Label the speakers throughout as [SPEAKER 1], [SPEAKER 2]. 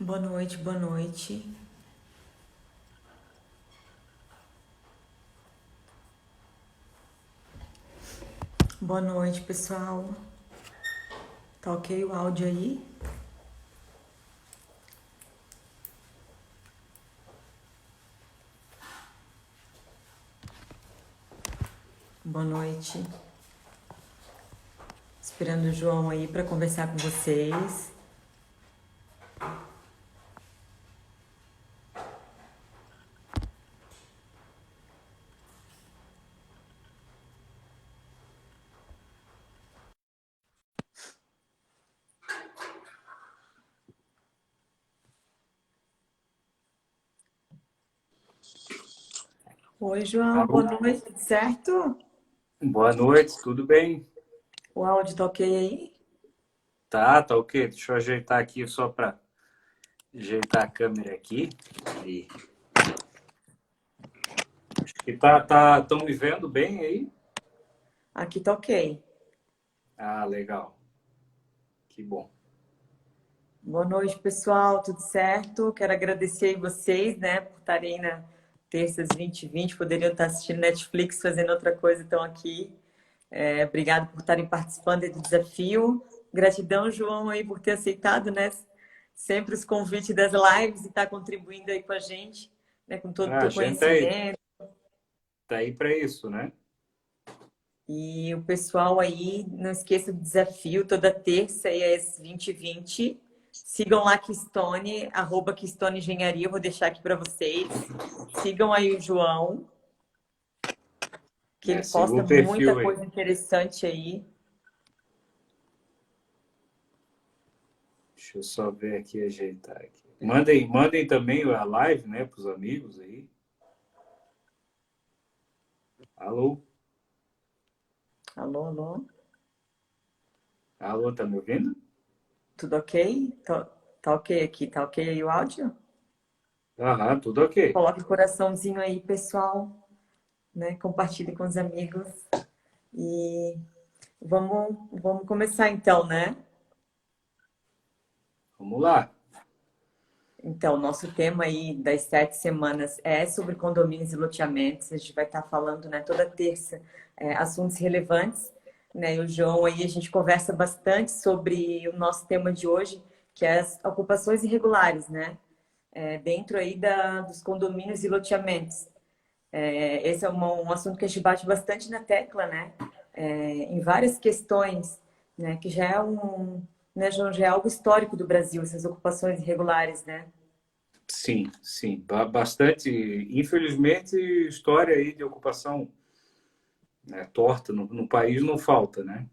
[SPEAKER 1] Boa noite, boa noite. Boa noite, pessoal. Tá ok o áudio aí? Boa noite. Esperando o João aí para conversar com vocês. Oi, João, boa
[SPEAKER 2] Alô?
[SPEAKER 1] noite, tudo certo?
[SPEAKER 2] Boa noite, tudo bem?
[SPEAKER 1] O áudio tá ok aí?
[SPEAKER 2] Tá ok. Deixa eu ajeitar aqui só para ajeitar a câmera aqui. Aí. Acho que estão me vendo bem aí?
[SPEAKER 1] Aqui tá ok.
[SPEAKER 2] Ah, legal. Que bom.
[SPEAKER 1] Boa noite, pessoal, tudo certo? Quero agradecer aí vocês, né, por estarem aí na terças 20h20. Poderiam estar assistindo Netflix, fazendo outra coisa, estão aqui. Obrigado por estarem participando aí do desafio. Gratidão, João, aí por ter aceitado, né? Sempre os convites das lives e estar contribuindo aí com a gente, né? Com todo o
[SPEAKER 2] Ah, a
[SPEAKER 1] teu
[SPEAKER 2] gente
[SPEAKER 1] conhecimento.
[SPEAKER 2] tá aí para isso, né?
[SPEAKER 1] E o pessoal aí, não esqueça do desafio, toda terça aí às 20h20. Sigam lá Kistone, @Kistone Engenharia, eu vou deixar aqui para vocês. Sigam aí o João, que ele
[SPEAKER 2] Siga
[SPEAKER 1] posta
[SPEAKER 2] o
[SPEAKER 1] muita
[SPEAKER 2] perfil aí.
[SPEAKER 1] coisa interessante aí.
[SPEAKER 2] Deixa eu só ver aqui, ajeitar aqui. Mandem também a live, né, para os amigos aí. Alô?
[SPEAKER 1] Alô, alô?
[SPEAKER 2] Alô, tá me ouvindo?
[SPEAKER 1] Tudo ok? Tá ok aqui? Tá ok aí o áudio?
[SPEAKER 2] Aham, tudo ok.
[SPEAKER 1] Coloque o coraçãozinho aí, pessoal, né? Compartilhe com os amigos. E vamos começar então, né?
[SPEAKER 2] Vamos lá.
[SPEAKER 1] Então, nosso tema aí das 7 semanas é sobre condomínios e loteamentos. A gente vai estar falando, né, toda terça, assuntos relevantes, né? E o João aí a gente conversa bastante sobre o nosso tema de hoje, que é as ocupações irregulares, né? Dentro aí dos condomínios e loteamentos. Esse é um assunto que a gente bate bastante na tecla, né? Em várias questões, né? Que já é né, João, já é algo histórico do Brasil, essas ocupações irregulares, né?
[SPEAKER 2] Sim, sim. Bastante. Infelizmente, história aí de ocupação, né, torta no país não falta, né?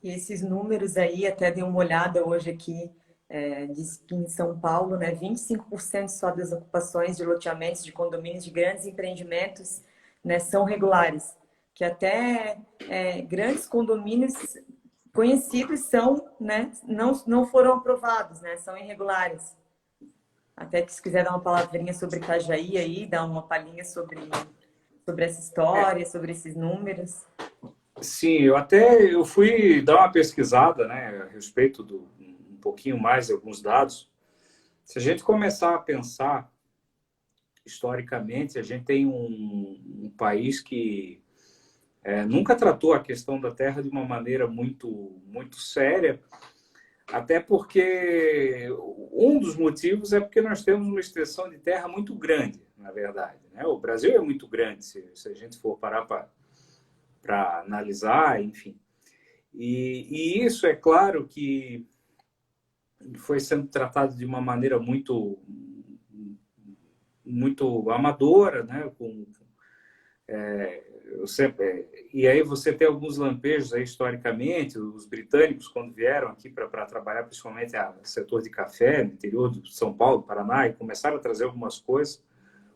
[SPEAKER 1] E esses números aí, até dei uma olhada hoje aqui, diz que em São Paulo, né, 25% só das ocupações de loteamentos de condomínios de grandes empreendimentos, né, são regulares. Que até grandes condomínios conhecidos são, né, não foram aprovados, né, são irregulares. Até que se quiser dar uma palavrinha sobre Itajaí aí, dar uma palhinha sobre essa
[SPEAKER 2] É,
[SPEAKER 1] história, sobre esses números.
[SPEAKER 2] sim, eu fui dar uma pesquisada, né, a respeito do um pouquinho mais de alguns dados. Se a gente começar a pensar historicamente, a gente tem um país que nunca tratou a questão da terra de uma maneira muito séria. Até porque um dos motivos é porque nós temos uma extensão de terra muito grande, na verdade. Né? O Brasil é muito grande, se a gente for parar para analisar, enfim. E isso é claro que foi sendo tratado de uma maneira muito amadora, né? Eu sempre, e aí você tem alguns lampejos aí historicamente, os britânicos quando vieram aqui para trabalhar principalmente no setor de café no interior de São Paulo, Paraná, e começaram a trazer algumas coisas,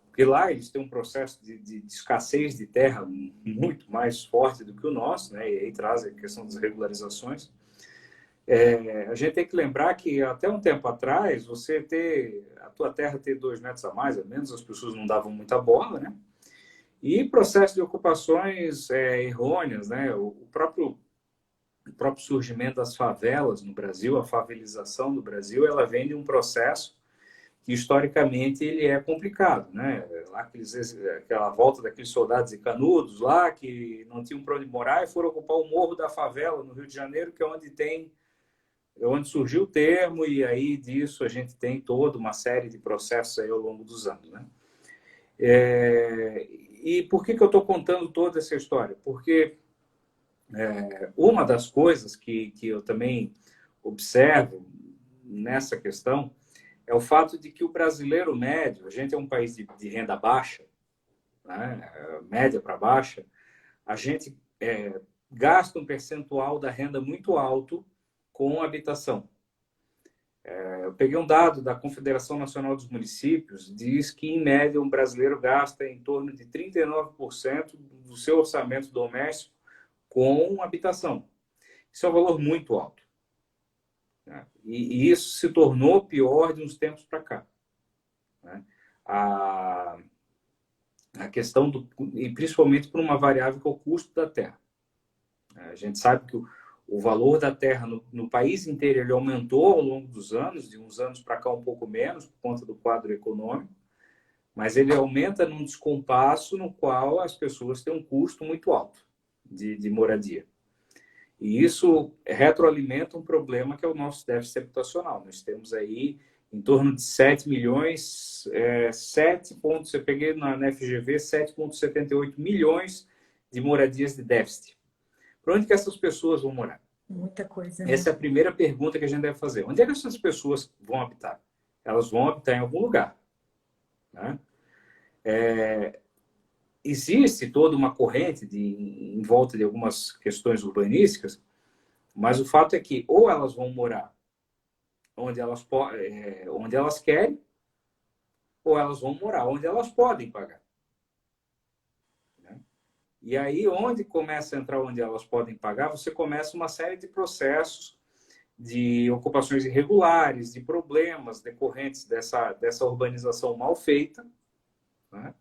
[SPEAKER 2] porque lá eles têm um processo de escassez de terra muito mais forte do que o nosso, né? E aí traz a questão das regularizações. A gente tem que lembrar que até um tempo atrás, você ter a tua terra ter 2 metros a mais, a menos, as pessoas não davam muita bola, né? E processo de ocupações errôneas, né? O próprio o próprio surgimento das favelas no Brasil, a favelização do Brasil, ela vem de um processo que historicamente ele é complicado, né? Lá aquela volta daqueles soldados e canudos lá que não tinham para onde morar e foram ocupar o Morro da Favela no Rio de Janeiro, que é onde surgiu o termo, e aí disso a gente tem toda uma série de processos aí ao longo dos anos, né? E por que eu estou contando toda essa história? Porque uma das coisas que eu também observo nessa questão é o fato de que o brasileiro médio, a gente é um país de renda baixa, né? Média para baixa, a gente gasta um percentual da renda muito alto com habitação. Eu peguei um dado da Confederação Nacional dos Municípios, diz que, em média, um brasileiro gasta em torno de 39% do seu orçamento doméstico com habitação. Isso é um valor muito alto, né? E isso se tornou pior de uns tempos para cá, né? A questão e principalmente por uma variável que é o custo da terra. A gente sabe que o valor da terra no país inteiro ele aumentou ao longo dos anos, de uns anos para cá um pouco menos, por conta do quadro econômico, mas ele aumenta num descompasso no qual as pessoas têm um custo muito alto de moradia. E isso retroalimenta um problema que é o nosso déficit habitacional. Nós temos aí em torno de 7 milhões, 7 pontos, eu peguei na FGV, 7,78 milhões de moradias de déficit. Para onde que essas pessoas vão morar?
[SPEAKER 1] Muita coisa, né?
[SPEAKER 2] Essa é a primeira pergunta que a gente deve fazer. Onde é que essas pessoas vão habitar? Elas vão habitar em algum lugar, né? Existe toda uma corrente em volta de algumas questões urbanísticas, mas o fato é que ou elas vão morar onde elas querem, ou elas vão morar onde elas podem pagar. E aí, onde começa a entrar onde elas podem pagar, você começa uma série de processos de ocupações irregulares, de problemas decorrentes dessa urbanização mal feita, né?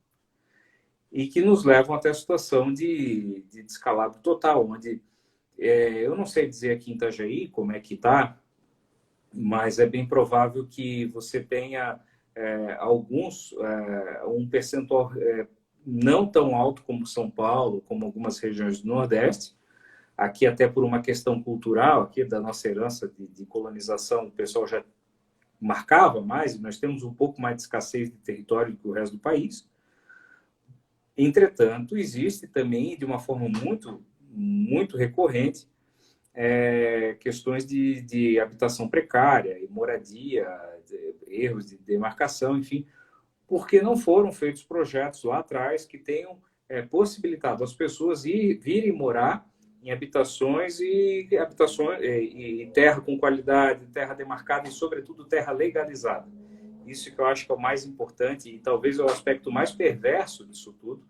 [SPEAKER 2] E que nos levam até a situação de descalabro total, onde eu não sei dizer aqui em Itajaí como é que está, mas é bem provável que você tenha um percentual não tão alto como São Paulo, como algumas regiões do Nordeste. Aqui, até por uma questão cultural, aqui da nossa herança de colonização, o pessoal já marcava mais, e nós temos um pouco mais de escassez de território do que o resto do país. Entretanto, existe também, de uma forma muito, muito recorrente, questões de habitação precária e moradia, erros de demarcação, enfim, porque não foram feitos projetos lá atrás que tenham possibilitado as pessoas virem morar em habitações e terra com qualidade, terra demarcada e, sobretudo, terra legalizada. Isso que eu acho que é o mais importante e talvez é o aspecto mais perverso disso tudo,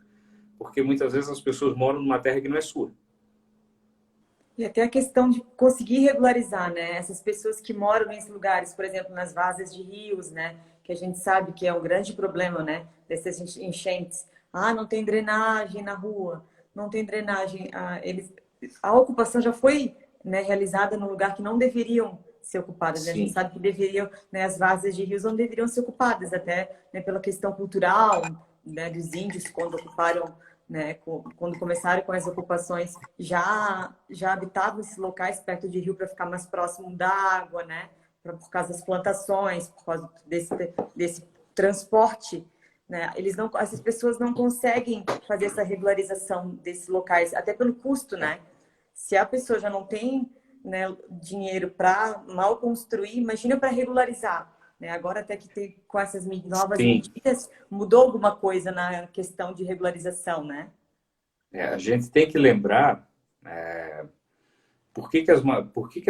[SPEAKER 2] porque muitas vezes as pessoas moram numa terra que não é sua.
[SPEAKER 1] E até a questão de conseguir regularizar, né? Essas pessoas que moram nesses lugares, por exemplo, nas várzeas de rios, né? Que a gente sabe que é um grande problema, né? Dessas enchentes. Ah, não tem drenagem na rua, não tem drenagem. A ocupação já foi, né, realizada no lugar que não deveriam ser ocupadas, né? A gente sabe que deveriam, né, as várzeas de rios não deveriam ser ocupadas, até, né, pela questão cultural, né, dos índios quando ocuparam, né, quando começaram com as ocupações, já habitavam esses locais perto de rio para ficar mais próximo da água, né, por causa das plantações, por causa desse transporte, né, essas pessoas não conseguem fazer essa regularização desses locais, até pelo custo, né? Se a pessoa já não tem, né, dinheiro para mal construir, imagina para regularizar. Né? Agora até que com essas novas medidas, mudou alguma coisa na questão de regularização, né?
[SPEAKER 2] A gente tem que lembrar por que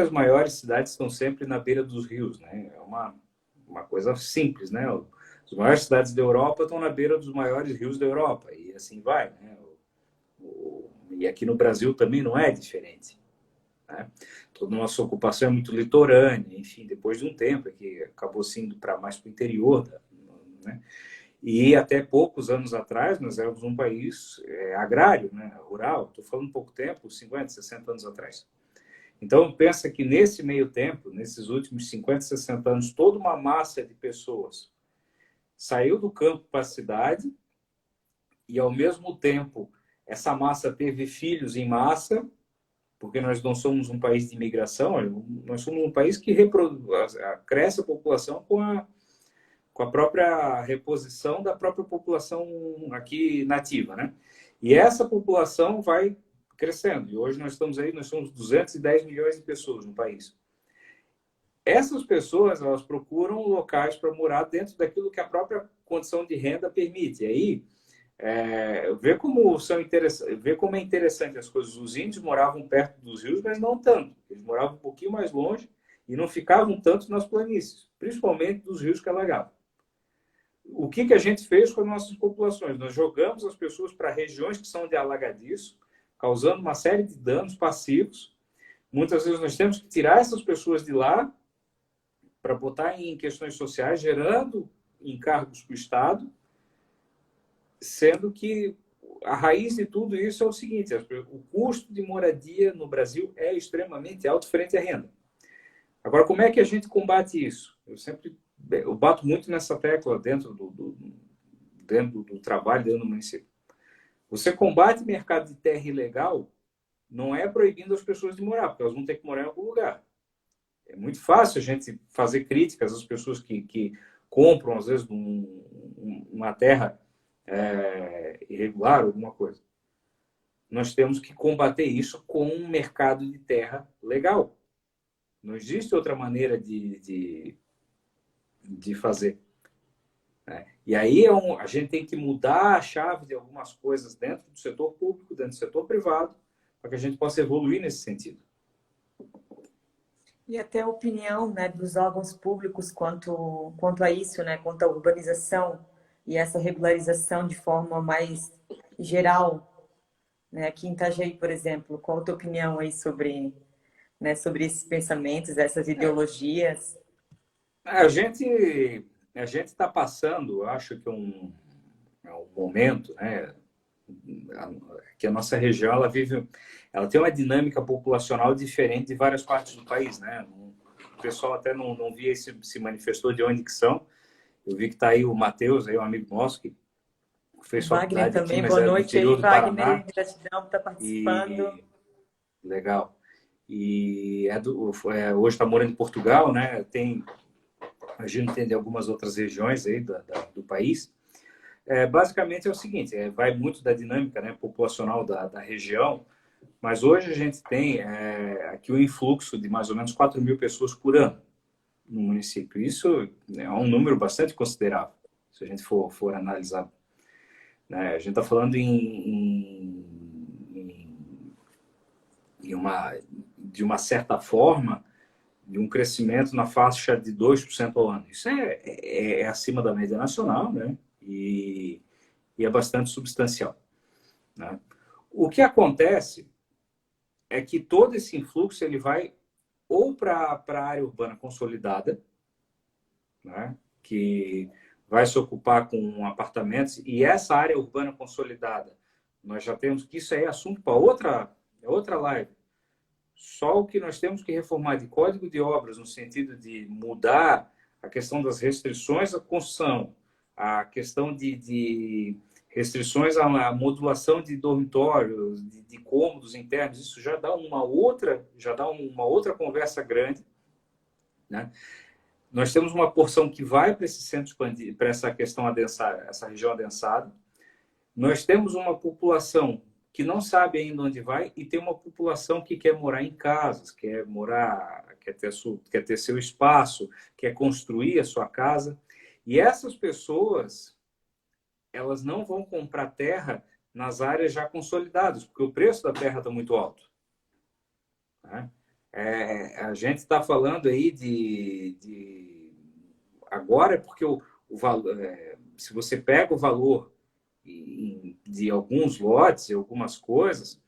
[SPEAKER 2] as maiores cidades estão sempre na beira dos rios, né? É uma coisa simples, né? As maiores cidades da Europa estão na beira dos maiores rios da Europa, e assim vai, né? E aqui no Brasil também não é diferente, né? Toda a nossa ocupação é muito litorânea, enfim, depois de um tempo é que acabou sendo mais para o interior, né? E até poucos anos atrás nós éramos um país agrário, né? Rural, estou falando pouco tempo, 50, 60 anos atrás. Então, pensa que nesse meio tempo, nesses últimos 50, 60 anos, toda uma massa de pessoas saiu do campo para a cidade e, ao mesmo tempo, essa massa teve filhos em massa, porque nós não somos um país de imigração, nós somos um país que cresce a população com a própria reposição da própria população aqui nativa, né? E essa população vai crescendo. E hoje nós somos 210 milhões de pessoas no país. Essas pessoas, elas procuram locais para morar dentro daquilo que a própria condição de renda permite. E aí, vê como é interessante as coisas. Os índios moravam perto dos rios, mas não tanto. Eles moravam um pouquinho mais longe e não ficavam tanto nas planícies, principalmente dos rios que alagavam. O que a gente fez com as nossas populações? Nós jogamos as pessoas para regiões que são de alagadiço, causando uma série de danos passivos. Muitas vezes nós temos que tirar essas pessoas de lá para botar em questões sociais, gerando encargos para o Estado, sendo que a raiz de tudo isso é o seguinte: o custo de moradia no Brasil é extremamente alto frente à renda. Agora, como é que a gente combate isso? Eu bato muito nessa tecla dentro do trabalho, dentro do município. Você combate mercado de terra ilegal não é proibindo as pessoas de morar, porque elas vão ter que morar em algum lugar. É muito fácil a gente fazer críticas às pessoas que compram, às vezes, uma terra irregular, alguma coisa. Nós temos que combater isso com um mercado de terra legal. Não existe outra maneira de fazer. E aí a gente tem que mudar a chave de algumas coisas dentro do setor público, dentro do setor privado, para que a gente possa evoluir nesse sentido.
[SPEAKER 1] E até a opinião, né, dos órgãos públicos quanto a isso, né, quanto à urbanização e essa regularização de forma mais geral, né? Aqui em Itajaí, por exemplo, qual a tua opinião aí sobre esses pensamentos, essas ideologias?
[SPEAKER 2] A gente está passando, acho que um momento, né, que a nossa região ela tem uma dinâmica populacional diferente de várias partes do país, né? O pessoal até não via se manifestou de onde que são. Eu vi que está aí o Matheus, aí um amigo nosso que fez
[SPEAKER 1] Wagner
[SPEAKER 2] faculdade aqui,
[SPEAKER 1] também,
[SPEAKER 2] mas
[SPEAKER 1] boa
[SPEAKER 2] é do
[SPEAKER 1] noite aí,
[SPEAKER 2] interior do
[SPEAKER 1] Wagner,
[SPEAKER 2] Paraná.
[SPEAKER 1] gratidão por estar participando.
[SPEAKER 2] Legal. E hoje está morando em Portugal, né? Imagino que tem de algumas outras regiões aí do país. Basicamente é o seguinte: vai muito da dinâmica, né, populacional da região, mas hoje a gente tem aqui um influxo de mais ou menos 4.000 pessoas por ano no município. Isso é um número bastante considerável, se a gente for analisar. Né? A gente está falando de uma certa forma, de um crescimento na faixa de 2% ao ano. Isso é acima da média nacional, né? E é bastante substancial. Né? O que acontece é que todo esse influxo ele vai ou para a área urbana consolidada, né? Que vai se ocupar com apartamentos, e essa área urbana consolidada, nós já temos que isso aí é assunto para outra live. Só o que nós temos que reformar de código de obras, no sentido de mudar a questão das restrições à construção, a questão de restrições à modulação de dormitórios, de cômodos internos, isso já dá uma outra conversa grande, né? Nós temos uma porção que vai para esse centro expandido, para essa questão adensada, essa região adensada. Nós temos uma população que não sabe ainda onde vai e tem uma população que quer morar em casas, quer ter seu espaço, quer construir a sua casa. E essas pessoas, elas não vão comprar terra nas áreas já consolidadas, porque o preço da terra está muito alto. Né? A gente está falando aí agora, porque o valor, se você pega o valor de alguns lotes e algumas coisas,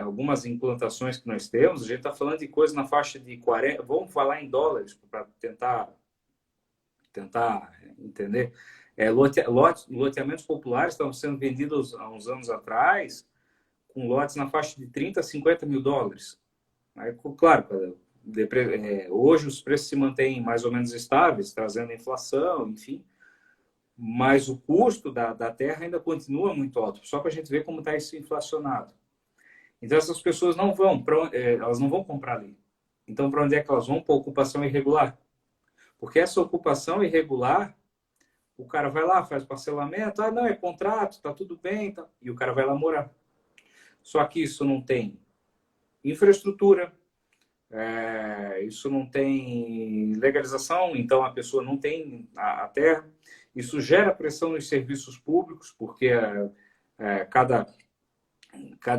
[SPEAKER 2] algumas implantações que nós temos, a gente está falando de coisas na faixa de 40, vamos falar em dólares para tentar entender. Loteamentos populares estavam sendo vendidos há uns anos atrás com lotes na faixa de 30 a 50 mil dólares. Aí, claro, hoje os preços se mantêm mais ou menos estáveis, trazendo inflação, enfim, mas o custo da terra ainda continua muito alto, só para a gente ver como está isso inflacionado. Então, essas pessoas não vão, elas não vão comprar ali. Então, para onde é que elas vão? Para ocupação irregular. Porque essa ocupação irregular, o cara vai lá, faz parcelamento, não, é contrato, tá tudo bem, tá, e o cara vai lá morar. Só que isso não tem infraestrutura, isso não tem legalização, então a pessoa não tem a terra. Isso gera pressão nos serviços públicos, porque cada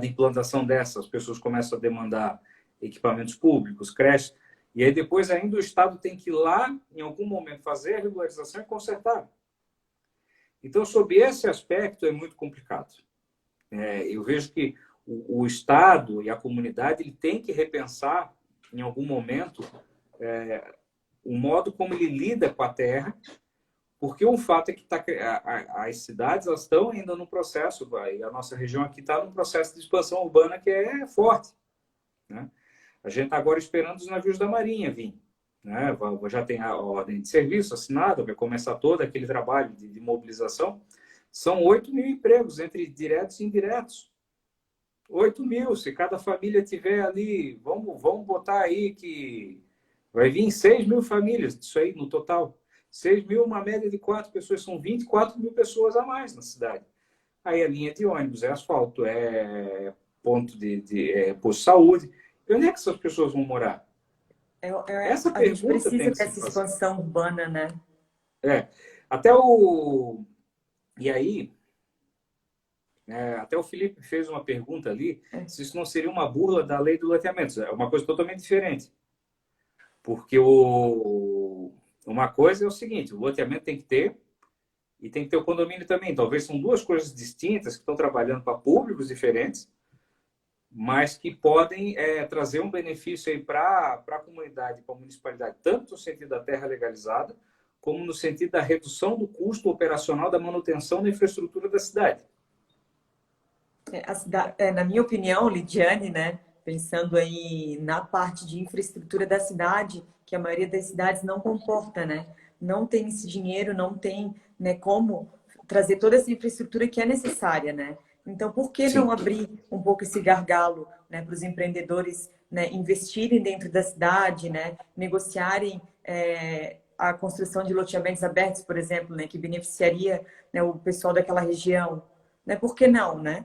[SPEAKER 2] implantação dessas, as pessoas começam a demandar equipamentos públicos, creches, e aí depois ainda o Estado tem que ir lá, em algum momento, fazer a regularização e consertar. Então, sob esse aspecto, é muito complicado. Eu vejo que o Estado e a comunidade ele tem que repensar, em algum momento, o modo como ele lida com a terra, porque o fato é que as cidades elas estão ainda no processo, e a nossa região aqui está num processo de expansão urbana que é forte. Né? A gente está agora esperando os navios da Marinha vir. Né? Já tem a ordem de serviço assinada, vai começar todo aquele trabalho de mobilização. São 8 mil empregos, entre diretos e indiretos. 8 mil, se cada família tiver ali, vamos botar aí que vai vir 6 mil famílias, isso aí no total. 6 mil, uma média de 4 pessoas, são 24 mil pessoas a mais na cidade. Aí a linha de ônibus, é asfalto, é ponto de posto de saúde. E onde é que essas pessoas vão morar? Essa
[SPEAKER 1] A gente
[SPEAKER 2] pergunta
[SPEAKER 1] precisa
[SPEAKER 2] tem que se
[SPEAKER 1] dessa
[SPEAKER 2] fazer.
[SPEAKER 1] expansão urbana, né?
[SPEAKER 2] Até o... E aí, até o Felipe fez uma pergunta ali, se isso não seria uma burla da lei do loteamento. É uma coisa totalmente diferente. Porque uma coisa é o seguinte, o loteamento tem que ter, e tem que ter o condomínio também. Talvez são duas coisas distintas que estão trabalhando para públicos diferentes, mas que podem trazer um benefício aí para a comunidade, para a municipalidade, tanto no sentido da terra legalizada, como no sentido da redução do custo operacional da manutenção da infraestrutura da cidade.
[SPEAKER 1] Na minha opinião, Lidiane, né, pensando aí na parte de infraestrutura da cidade, que a maioria das cidades não comporta, né? Não tem esse dinheiro, não tem, né, como trazer toda essa infraestrutura que é necessária, né? Então, por que
[SPEAKER 2] Sim.
[SPEAKER 1] não abrir um pouco esse gargalo, né, para os empreendedores, né, investirem dentro da cidade, né, negociarem a construção de loteamentos abertos, por exemplo, né, que beneficiaria, né, o pessoal daquela região, né? Por que não, né?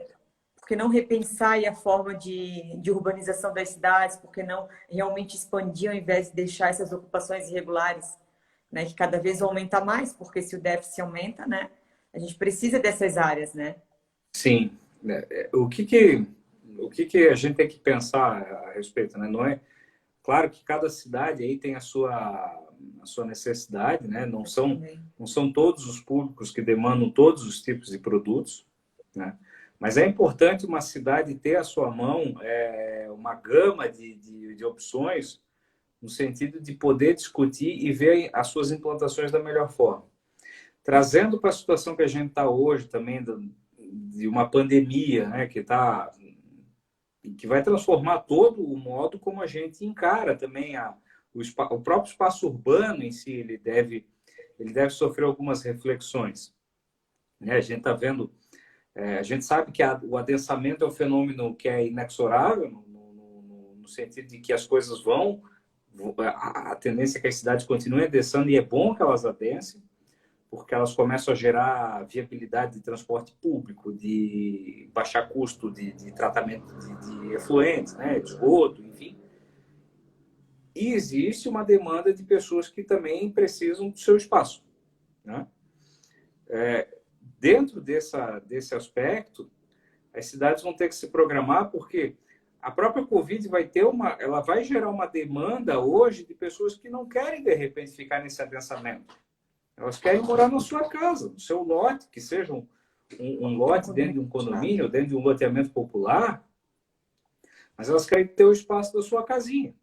[SPEAKER 1] Por que não repensar aí a forma de urbanização das cidades? Por que não realmente expandir ao invés de deixar essas ocupações irregulares, né? Que cada vez vão aumentar mais, porque se o déficit aumenta, né? A gente precisa dessas áreas, né?
[SPEAKER 2] Sim. O que a gente tem que pensar a respeito, né? Não é claro que cada cidade aí tem a sua necessidade, né? Não são todos os públicos que demandam todos os tipos de produtos, né? Mas é importante uma cidade ter à sua mão uma gama de opções no sentido de poder discutir e ver as suas implantações da melhor forma. Trazendo para a situação que a gente está hoje também de uma pandemia, né, que vai transformar todo o modo como a gente encara também o próprio espaço urbano em si, ele deve sofrer algumas reflexões. Né? A gente está vendo, a gente sabe que o adensamento é um fenômeno que é inexorável, no sentido de que as coisas a tendência é que as cidades continuem adensando, e é bom que elas adensem, porque elas começam a gerar viabilidade de transporte público, de baixar custo de tratamento de efluentes, né, de esgoto, enfim. E existe uma demanda de pessoas que também precisam do seu espaço. Né? Dentro desse aspecto, as cidades vão ter que se programar, porque a própria Covid ela vai gerar uma demanda hoje de pessoas que não querem, de repente, ficar nesse adensamento. Elas querem morar na sua casa, no seu lote, que seja um lote dentro de um condomínio, dentro de um loteamento popular, mas elas querem ter o espaço da sua casinha.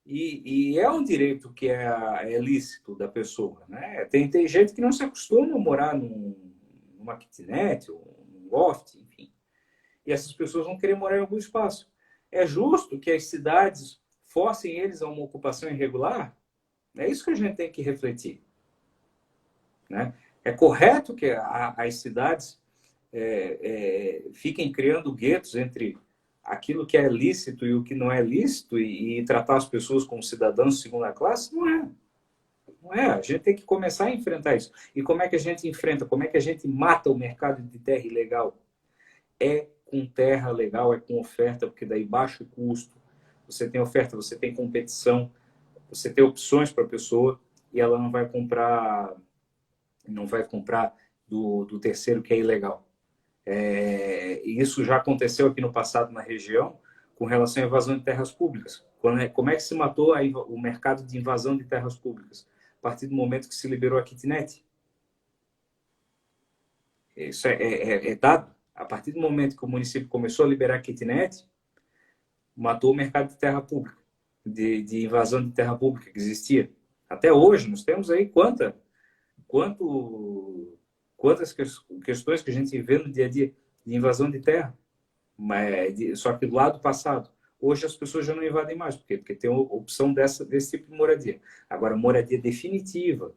[SPEAKER 2] E é um direito que é lícito da pessoa. Né? Tem gente que não se acostuma a morar numa kitnet, ou num loft, enfim. E essas pessoas vão querer morar em algum espaço. É justo que as cidades forcem eles a uma ocupação irregular? É isso que a gente tem que refletir, né? É correto que as cidades fiquem criando guetos entre aquilo que é lícito e o que não é lícito e tratar as pessoas como cidadãos de segunda classe? Não é. Não é. A gente tem que começar a enfrentar isso. E como é que a gente enfrenta? Como é que a gente mata o mercado de terra ilegal? É com terra legal, é com oferta, porque daí baixa o custo, você tem oferta, você tem competição, você tem opções para a pessoa e ela não vai comprar do terceiro que é ilegal. E isso já aconteceu aqui no passado na região com relação à invasão de terras públicas. Como é que se matou o mercado de invasão de terras públicas? A partir do momento que se liberou a kitnet. Isso é dado. A partir do momento que o município começou a liberar a kitnet, matou o mercado de terra pública, de invasão de terra pública que existia. Até hoje, nós temos aí quantas questões que a gente vê no dia a dia de invasão de terra, só que do lado passado. Hoje as pessoas já não invadem mais, por quê? Porque tem a opção desse tipo de moradia. Agora, moradia definitiva,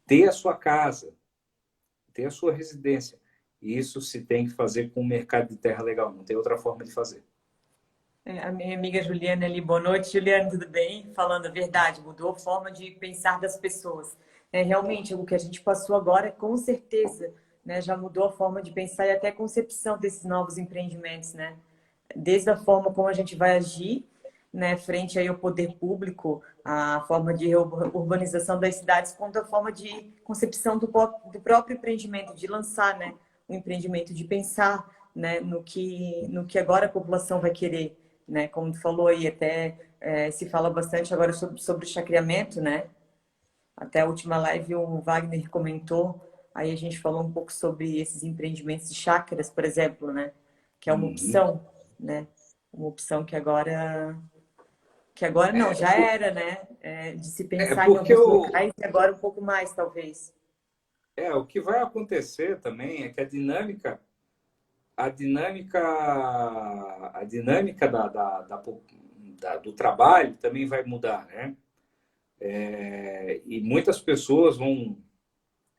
[SPEAKER 2] ter a sua casa, ter a sua residência, isso se tem que fazer com o mercado de terra legal, não tem outra forma de fazer.
[SPEAKER 1] A minha amiga Juliana ali, boa noite. Juliana, tudo bem? Falando a verdade, mudou a forma de pensar das pessoas. Realmente, o que a gente passou agora, com certeza, né, já mudou a forma de pensar e até a concepção desses novos empreendimentos, né? Desde a forma como a gente vai agir, né, frente aí ao poder público, a forma de urbanização das cidades, quanto a forma de concepção do próprio empreendimento, de lançar, né, o empreendimento, de pensar, né, no que agora a população vai querer, né? Como tu falou aí, até se fala bastante agora sobre o chacreamento, né? Até a última live o Wagner comentou, aí a gente falou um pouco sobre esses empreendimentos de chácaras, por exemplo, né? Que é uma opção, né? Uma opção que agora não, já era, né? De se pensar em
[SPEAKER 2] Porque
[SPEAKER 1] alguns locais e agora um pouco mais, talvez.
[SPEAKER 2] o que vai acontecer também é que a dinâmica do trabalho também vai mudar, né? E muitas pessoas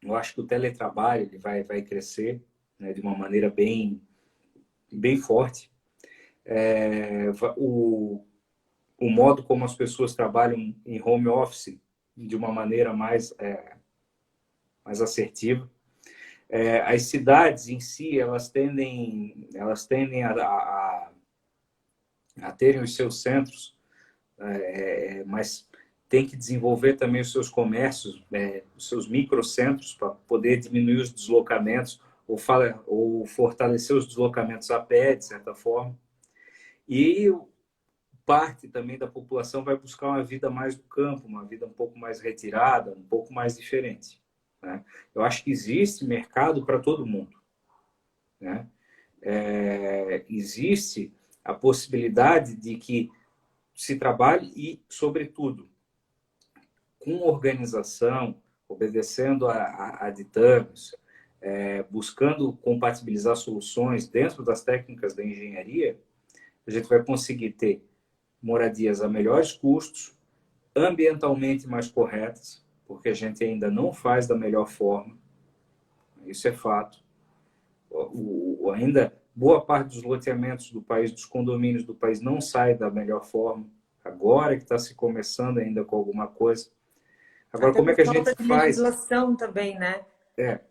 [SPEAKER 2] eu acho que o teletrabalho ele vai crescer, né, de uma maneira bem, bem forte. O modo como as pessoas trabalham em home office de uma maneira mais assertiva. As cidades em si, elas tendem a terem os seus centros, mas tem que desenvolver também os seus comércios, os seus microcentros, para poder diminuir os deslocamentos ou fortalecer os deslocamentos a pé, de certa forma. E parte também da população vai buscar uma vida mais do campo, uma vida um pouco mais retirada, um pouco mais diferente, né? Eu acho que existe mercado para todo mundo, né? Existe a possibilidade de que se trabalhe e, sobretudo, com organização, obedecendo a ditames, buscando compatibilizar soluções dentro das técnicas da engenharia, a gente vai conseguir ter moradias a melhores custos, ambientalmente mais corretas, porque a gente ainda não faz da melhor forma, isso é fato. Ainda boa parte dos loteamentos do país, dos condomínios do país, não sai da melhor forma, agora que está se começando ainda com alguma coisa. Agora,
[SPEAKER 1] Até
[SPEAKER 2] como é
[SPEAKER 1] por
[SPEAKER 2] que a gente
[SPEAKER 1] falta de
[SPEAKER 2] faz?
[SPEAKER 1] legislação também, né?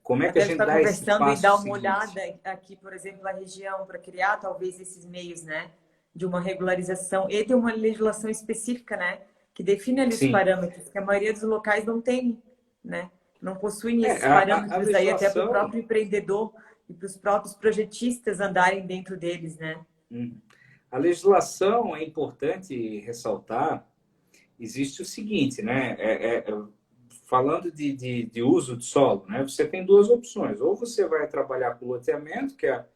[SPEAKER 2] Como é que a
[SPEAKER 1] Até
[SPEAKER 2] gente
[SPEAKER 1] estar
[SPEAKER 2] dá esse
[SPEAKER 1] conversando e
[SPEAKER 2] passo
[SPEAKER 1] dar uma
[SPEAKER 2] seguinte?
[SPEAKER 1] olhada aqui, por exemplo, na região, para criar talvez esses meios, né? De uma regularização e de uma legislação específica, né? Que define ali os
[SPEAKER 2] Sim.
[SPEAKER 1] parâmetros, que a maioria dos locais não tem, né? Não possuem esses
[SPEAKER 2] A
[SPEAKER 1] parâmetros aí, até para o
[SPEAKER 2] legislação.
[SPEAKER 1] próprio empreendedor e para os próprios projetistas andarem dentro deles, né?
[SPEAKER 2] A legislação é importante ressaltar. Existe o seguinte, né? Falando de uso de solo, né? Você tem duas opções. Ou você vai trabalhar com loteamento, que é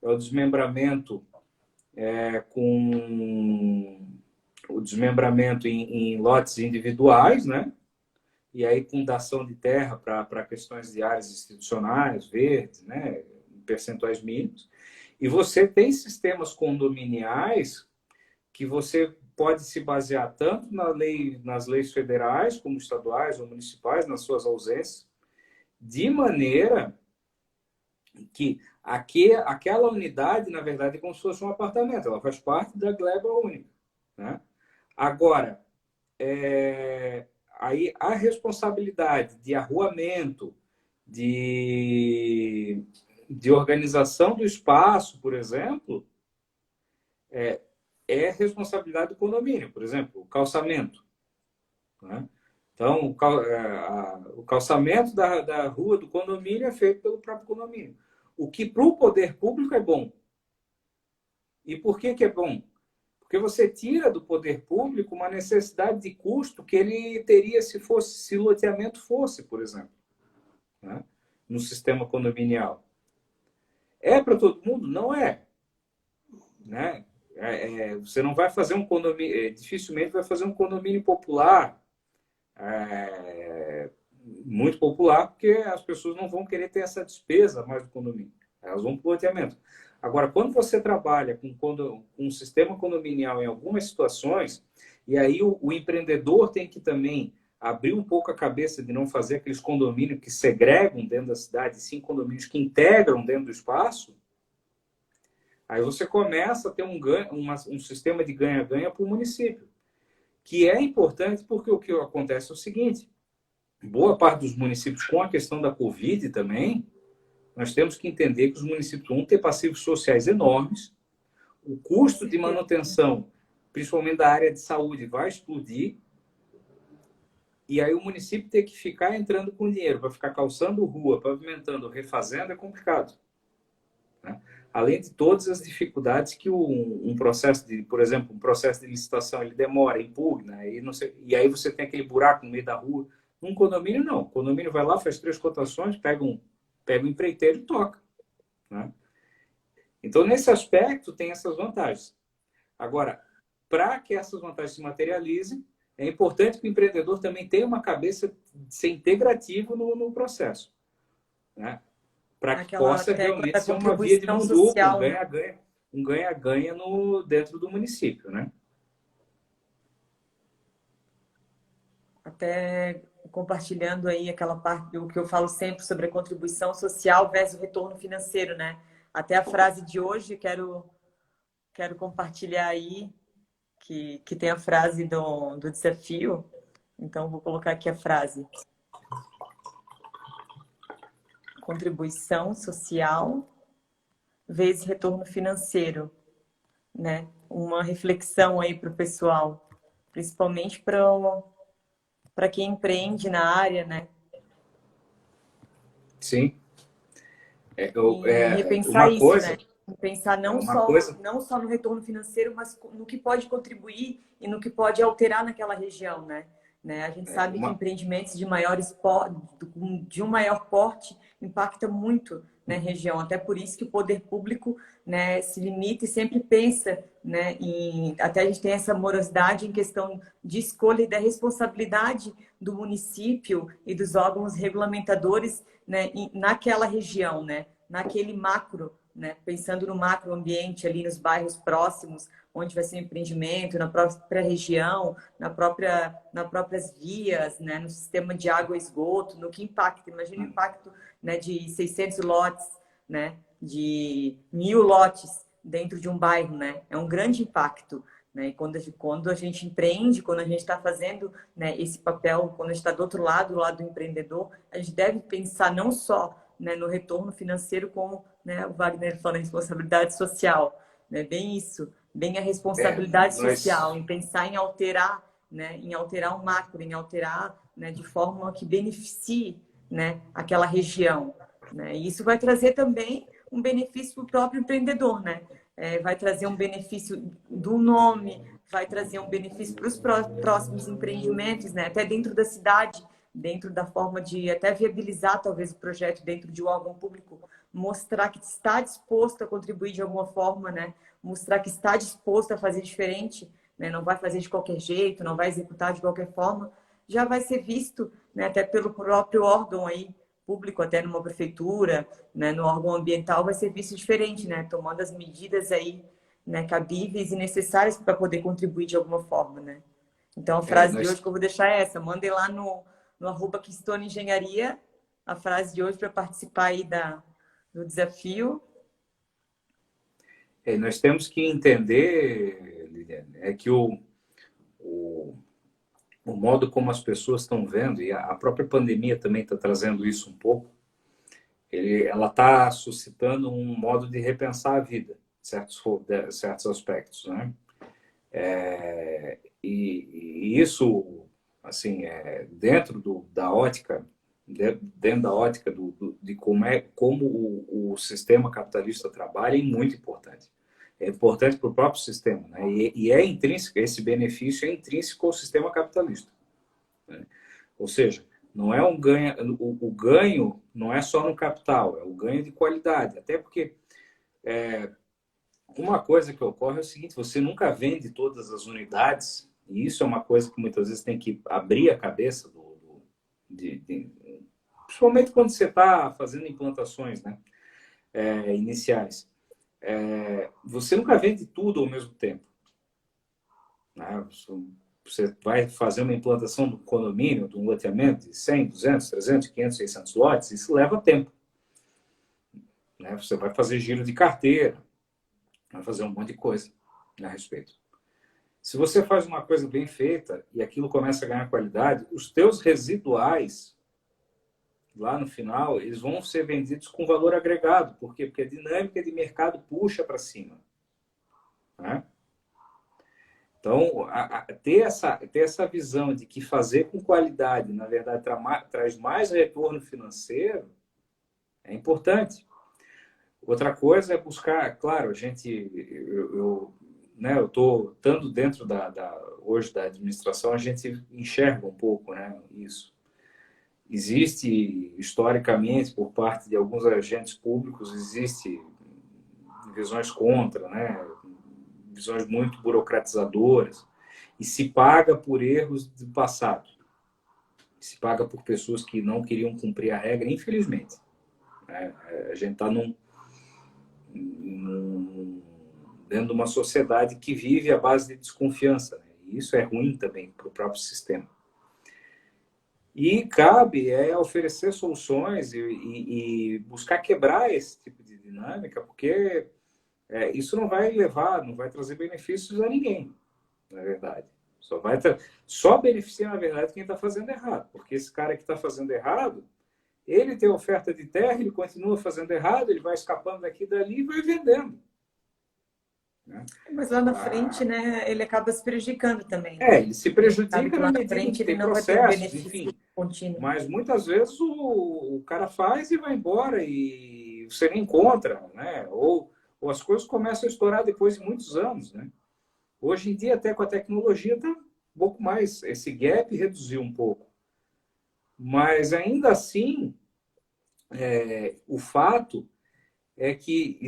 [SPEAKER 2] o desmembramento com o desmembramento em lotes individuais, né? E aí com dação de terra para questões de áreas institucionais, verdes, né? Em percentuais mínimos. E você tem sistemas condominiais que você pode se basear tanto nas leis federais, como estaduais ou municipais, nas suas ausências, de maneira que aquela unidade, na verdade, é como se fosse um apartamento, ela faz parte da gleba única, né? Agora, aí a responsabilidade de arruamento, de organização do espaço, por exemplo, é responsabilidade do condomínio. Por exemplo, o calçamento, né? Então, o calçamento da rua do condomínio é feito pelo próprio condomínio. O que para o poder público é bom. E por que é bom? Porque você tira do poder público uma necessidade de custo que ele teria se loteamento fosse, por exemplo, né? No sistema condominial. É para todo mundo? Não é. Né? Você não vai fazer um condomínio, dificilmente vai fazer um condomínio popular, muito popular, porque as pessoas não vão querer ter essa despesa mais do condomínio. Elas vão para o loteamento. Agora, quando você trabalha com um sistema condominial em algumas situações, e aí o empreendedor tem que também abrir um pouco a cabeça de não fazer aqueles condomínios que segregam dentro da cidade, sim condomínios que integram dentro do espaço, aí você começa a ter um sistema de ganha-ganha para o município, que é importante porque o que acontece é o seguinte, boa parte dos municípios, com a questão da Covid também, nós temos que entender que os municípios vão ter passivos sociais enormes, o custo de manutenção, principalmente da área de saúde, vai explodir, e aí o município tem que ficar entrando com dinheiro para ficar calçando rua, pavimentando, refazendo, é complicado, né? Além de todas as dificuldades que um processo de, por exemplo, um processo de licitação, ele demora, impugna, e aí você tem aquele buraco no meio da rua. Num condomínio, não. O condomínio vai lá, faz 3 cotações, pega um empreiteiro e toca, né? Então, nesse aspecto, tem essas vantagens. Agora, para que essas vantagens se materializem, é importante que o empreendedor também tenha uma cabeça de ser integrativo no processo, né? Para que possa realmente ser uma via de mão dupla, um ganha-ganha dentro do município, né?
[SPEAKER 1] Até compartilhando aí aquela parte do que eu falo sempre sobre a contribuição social versus o retorno financeiro, né? Até a frase de hoje, quero compartilhar aí, que tem a frase do desafio. Então, vou colocar aqui a frase. Contribuição social vezes retorno financeiro, né? Uma reflexão aí para o pessoal, principalmente para quem empreende na área, né?
[SPEAKER 2] Sim.
[SPEAKER 1] Repensar
[SPEAKER 2] uma
[SPEAKER 1] isso,
[SPEAKER 2] coisa,
[SPEAKER 1] né? Pensar não só no retorno financeiro, mas no que pode contribuir e no que pode alterar naquela região, né? A gente sabe que empreendimentos de um maior porte impacta muito na região. Até por isso que o poder público, né, se limita e sempre pensa, né, até a gente tem essa morosidade em questão de escolha e da responsabilidade do município e dos órgãos regulamentadores, né, naquela região, né, naquele macro, né, pensando no macro ambiente ali nos bairros próximos, onde vai ser o empreendimento, na própria região, nas próprias vias, né, no sistema de água e esgoto, no que impacta. Imagina o impacto, né, de 600 lotes, né, de 1000 lotes dentro de um bairro, né? É um grande impacto, né? E quando a gente empreende, quando a gente está fazendo, né, esse papel, quando a gente está do outro lado, do lado do empreendedor, a gente deve pensar não só, né, no retorno financeiro, como, né, o Wagner falou, na responsabilidade social, né? Bem isso. Bem a responsabilidade social, em pensar em alterar, né, em alterar o macro, em alterar, né, de forma que beneficie, né, aquela região, né? E isso vai trazer também um benefício para o próprio empreendedor, né? Vai trazer um benefício do nome, vai trazer um benefício para os próximos empreendimentos, né? Até dentro da cidade, dentro da forma de até viabilizar talvez o projeto dentro de um órgão público, mostrar que está disposto a contribuir de alguma forma, né? Mostrar que está disposto a fazer diferente, né? Não vai fazer de qualquer jeito, não vai executar de qualquer forma, já vai ser visto, né, até pelo próprio órgão aí público, até numa prefeitura, né, no órgão ambiental, vai ser visto diferente, né? Tomando as medidas aí, né, cabíveis e necessárias para poder contribuir de alguma forma, né? Então, a frase de hoje que eu vou deixar é essa. Mandem lá no @Keystone Engenharia a frase de hoje para participar aí do desafio.
[SPEAKER 2] Nós temos que entender, Liliane, é que o modo como as pessoas estão vendo, e a própria pandemia também está trazendo isso um pouco, ela está suscitando um modo de repensar a vida, certos aspectos, né? E isso, assim, dentro da ótica, dentro da ótica de como o sistema capitalista trabalha, é muito importante. É importante para o próprio sistema, né? E é intrínseco, esse benefício é intrínseco ao sistema capitalista, né? Ou seja, não é um ganho, o ganho não é só no capital, é o ganho de qualidade. Até porque uma coisa que ocorre é o seguinte: você nunca vende todas as unidades, e isso é uma coisa que muitas vezes tem que abrir a cabeça principalmente quando você está fazendo implantações, né, iniciais. Você nunca vende tudo ao mesmo tempo, né? Você vai fazer uma implantação do condomínio, de um loteamento de 100, 200, 300, 500, 600 lotes, isso leva tempo, né? Você vai fazer giro de carteira, vai fazer um monte de coisa, né, a respeito. Se você faz uma coisa bem feita e aquilo começa a ganhar qualidade, os teus residuais, lá no final, eles vão ser vendidos com valor agregado. Por quê? Porque a dinâmica de mercado puxa para cima, né? Então, ter essa visão de que fazer com qualidade, na verdade, traz mais retorno financeiro, é importante. Outra coisa é buscar, claro, eu estou estando dentro hoje da administração, a gente enxerga um pouco, né, isso. Existe, historicamente, por parte de alguns agentes públicos, existe visões contra, né, visões muito burocratizadoras, e se paga por erros do passado, se paga por pessoas que não queriam cumprir a regra, infelizmente, né? A gente está dentro de uma sociedade que vive à base de desconfiança, né? E isso é ruim também para o próprio sistema. E cabe oferecer soluções e buscar quebrar esse tipo de dinâmica, porque isso não vai trazer benefícios a ninguém, na verdade. Só beneficia, na verdade, quem está fazendo errado, porque esse cara que está fazendo errado, ele tem oferta de terra, ele continua fazendo errado, ele vai escapando daqui e dali e vai vendendo, né?
[SPEAKER 1] Mas lá na frente, né, ele acaba se prejudicando também, né?
[SPEAKER 2] Ele se
[SPEAKER 1] Sabe
[SPEAKER 2] prejudica
[SPEAKER 1] que
[SPEAKER 2] na
[SPEAKER 1] lá na
[SPEAKER 2] medida em
[SPEAKER 1] frente
[SPEAKER 2] que
[SPEAKER 1] ele
[SPEAKER 2] tem
[SPEAKER 1] não vai ter um
[SPEAKER 2] processos,
[SPEAKER 1] benefício
[SPEAKER 2] enfim.
[SPEAKER 1] contínuo.
[SPEAKER 2] Mas muitas vezes o cara faz e vai embora e você nem encontra, né? Ou as coisas começam a estourar depois de muitos anos, né? Hoje em dia, até com a tecnologia, tá um pouco mais, esse gap reduziu um pouco. Mas ainda assim, o fato é que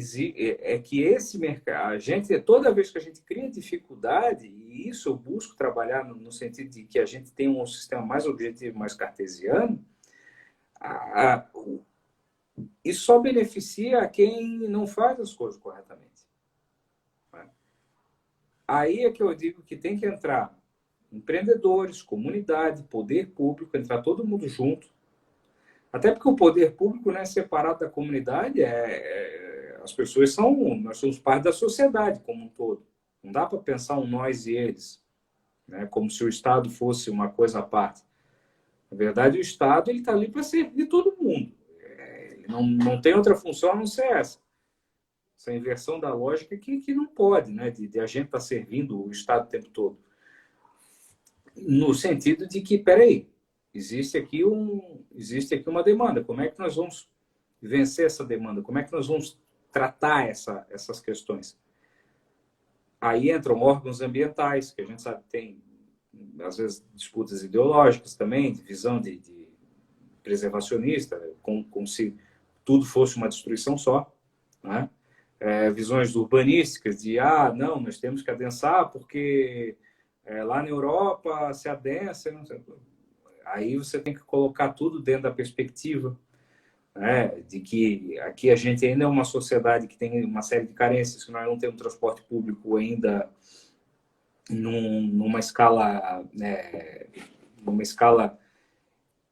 [SPEAKER 2] esse mercado, toda vez que a gente cria dificuldade, e isso eu busco trabalhar no sentido de que a gente tem um sistema mais objetivo, mais cartesiano, isso só beneficia a quem não faz as coisas corretamente. Aí é que eu digo que tem que entrar empreendedores, comunidade, poder público, entrar todo mundo junto. Até porque o poder público não é separado da comunidade, as pessoas nós somos parte da sociedade como um todo. Não dá para pensar um nós e eles, né? Como se o Estado fosse uma coisa à parte. Na verdade, o Estado está ali para servir todo mundo. Ele não tem outra função a não ser essa inversão da lógica que não pode, né? De a gente estar servindo o Estado o tempo todo. No sentido de que, peraí, existe aqui uma demanda. Como é que nós vamos vencer essa demanda? Como é que nós vamos tratar essas questões? Aí entram órgãos ambientais, que a gente sabe que tem, às vezes, disputas ideológicas também, de visão de preservacionista, como se tudo fosse uma destruição só, né? Visões urbanísticas de, não, nós temos que adensar porque lá na Europa se adensa. Não sei. Aí você tem que colocar tudo dentro da perspectiva né, de que aqui a gente ainda é uma sociedade que tem uma série de carências, que nós não temos transporte público ainda numa escala, né, numa escala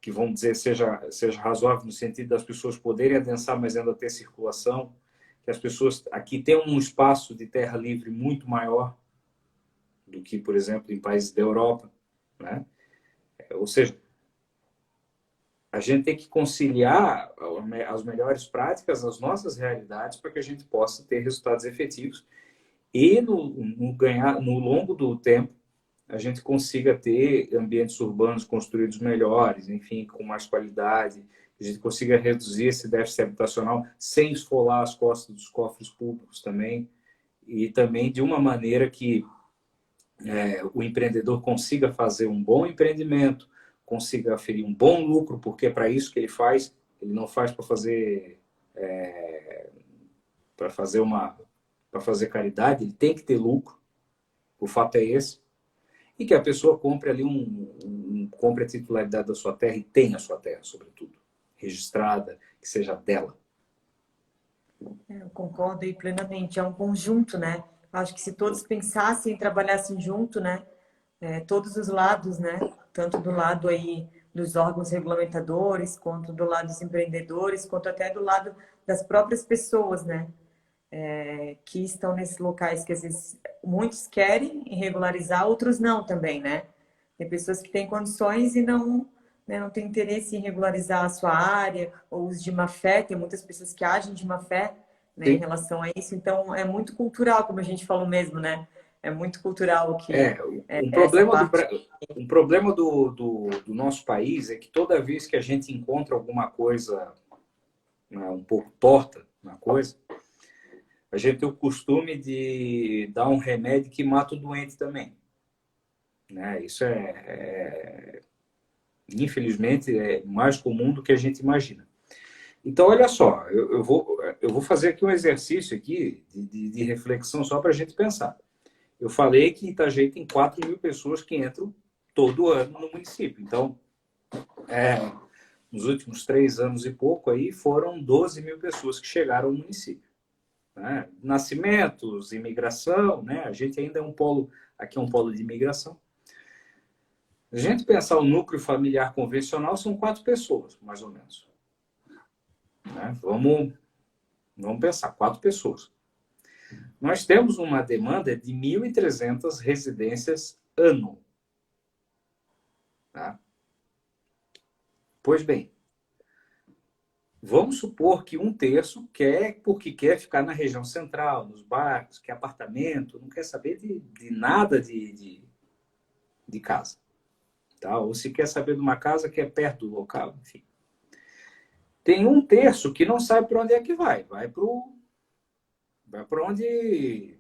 [SPEAKER 2] que, vamos dizer, seja razoável no sentido das pessoas poderem adensar, mas ainda ter circulação, que as pessoas aqui têm um espaço de terra livre muito maior do que, por exemplo, em países da Europa, né? Ou seja, a gente tem que conciliar as melhores práticas, as nossas realidades, para que a gente possa ter resultados efetivos e no longo do tempo a gente consiga ter ambientes urbanos construídos melhores, enfim, com mais qualidade, a gente consiga reduzir esse déficit habitacional sem esfolar as costas dos cofres públicos também, e também de uma maneira que o empreendedor consiga fazer um bom empreendimento, consiga aferir um bom lucro, porque é para isso que ele faz, ele não faz para fazer para fazer caridade, ele tem que ter lucro, o fato é esse, e que a pessoa compre ali compre a titularidade da sua terra e tenha a sua terra, sobretudo, registrada, que seja dela.
[SPEAKER 1] Eu concordo aí plenamente. É um conjunto, né? Acho que se todos pensassem e trabalhassem junto, né? Todos os lados, né? Tanto do lado aí dos órgãos regulamentadores, quanto do lado dos empreendedores, quanto até do lado das próprias pessoas, né? Que estão nesses locais que às vezes muitos querem regularizar, outros não também, né? Tem pessoas que têm condições e não, né, não têm interesse em regularizar a sua área, ou os de má fé, tem muitas pessoas que agem de má fé, né, em
[SPEAKER 2] Sim.
[SPEAKER 1] relação a isso. Então, é muito cultural, como a gente falou mesmo, né? É muito cultural que
[SPEAKER 2] Um
[SPEAKER 1] essa
[SPEAKER 2] problema
[SPEAKER 1] parte.
[SPEAKER 2] um problema do nosso país é que toda vez que a gente encontra alguma coisa, né, um pouco torta na coisa, a gente tem o costume de dar um remédio que mata o doente também. Né? Isso infelizmente, é mais comum do que a gente imagina. Então, olha só, eu vou fazer aqui um exercício aqui de reflexão só para a gente pensar. Eu falei que Itajaí tem 4.000 pessoas que entram todo ano no município. Então, nos últimos 3 anos e pouco aí, foram 12.000 pessoas que chegaram ao município. Né? Nascimentos, imigração, né? A gente ainda é um polo, aqui é um polo de imigração. Se a gente pensar o núcleo familiar convencional, são 4 pessoas, mais ou menos. Né? Vamos pensar, 4 pessoas. Nós temos uma demanda de 1.300 residências ano. Tá? Pois bem, vamos supor que 1/3 quer, porque quer ficar na região central, nos bairros, quer apartamento, não quer saber de nada de casa. Tá? Ou se quer saber de uma casa que é perto do local, enfim. Tem 1/3 que não sabe para onde é que vai. Vai para onde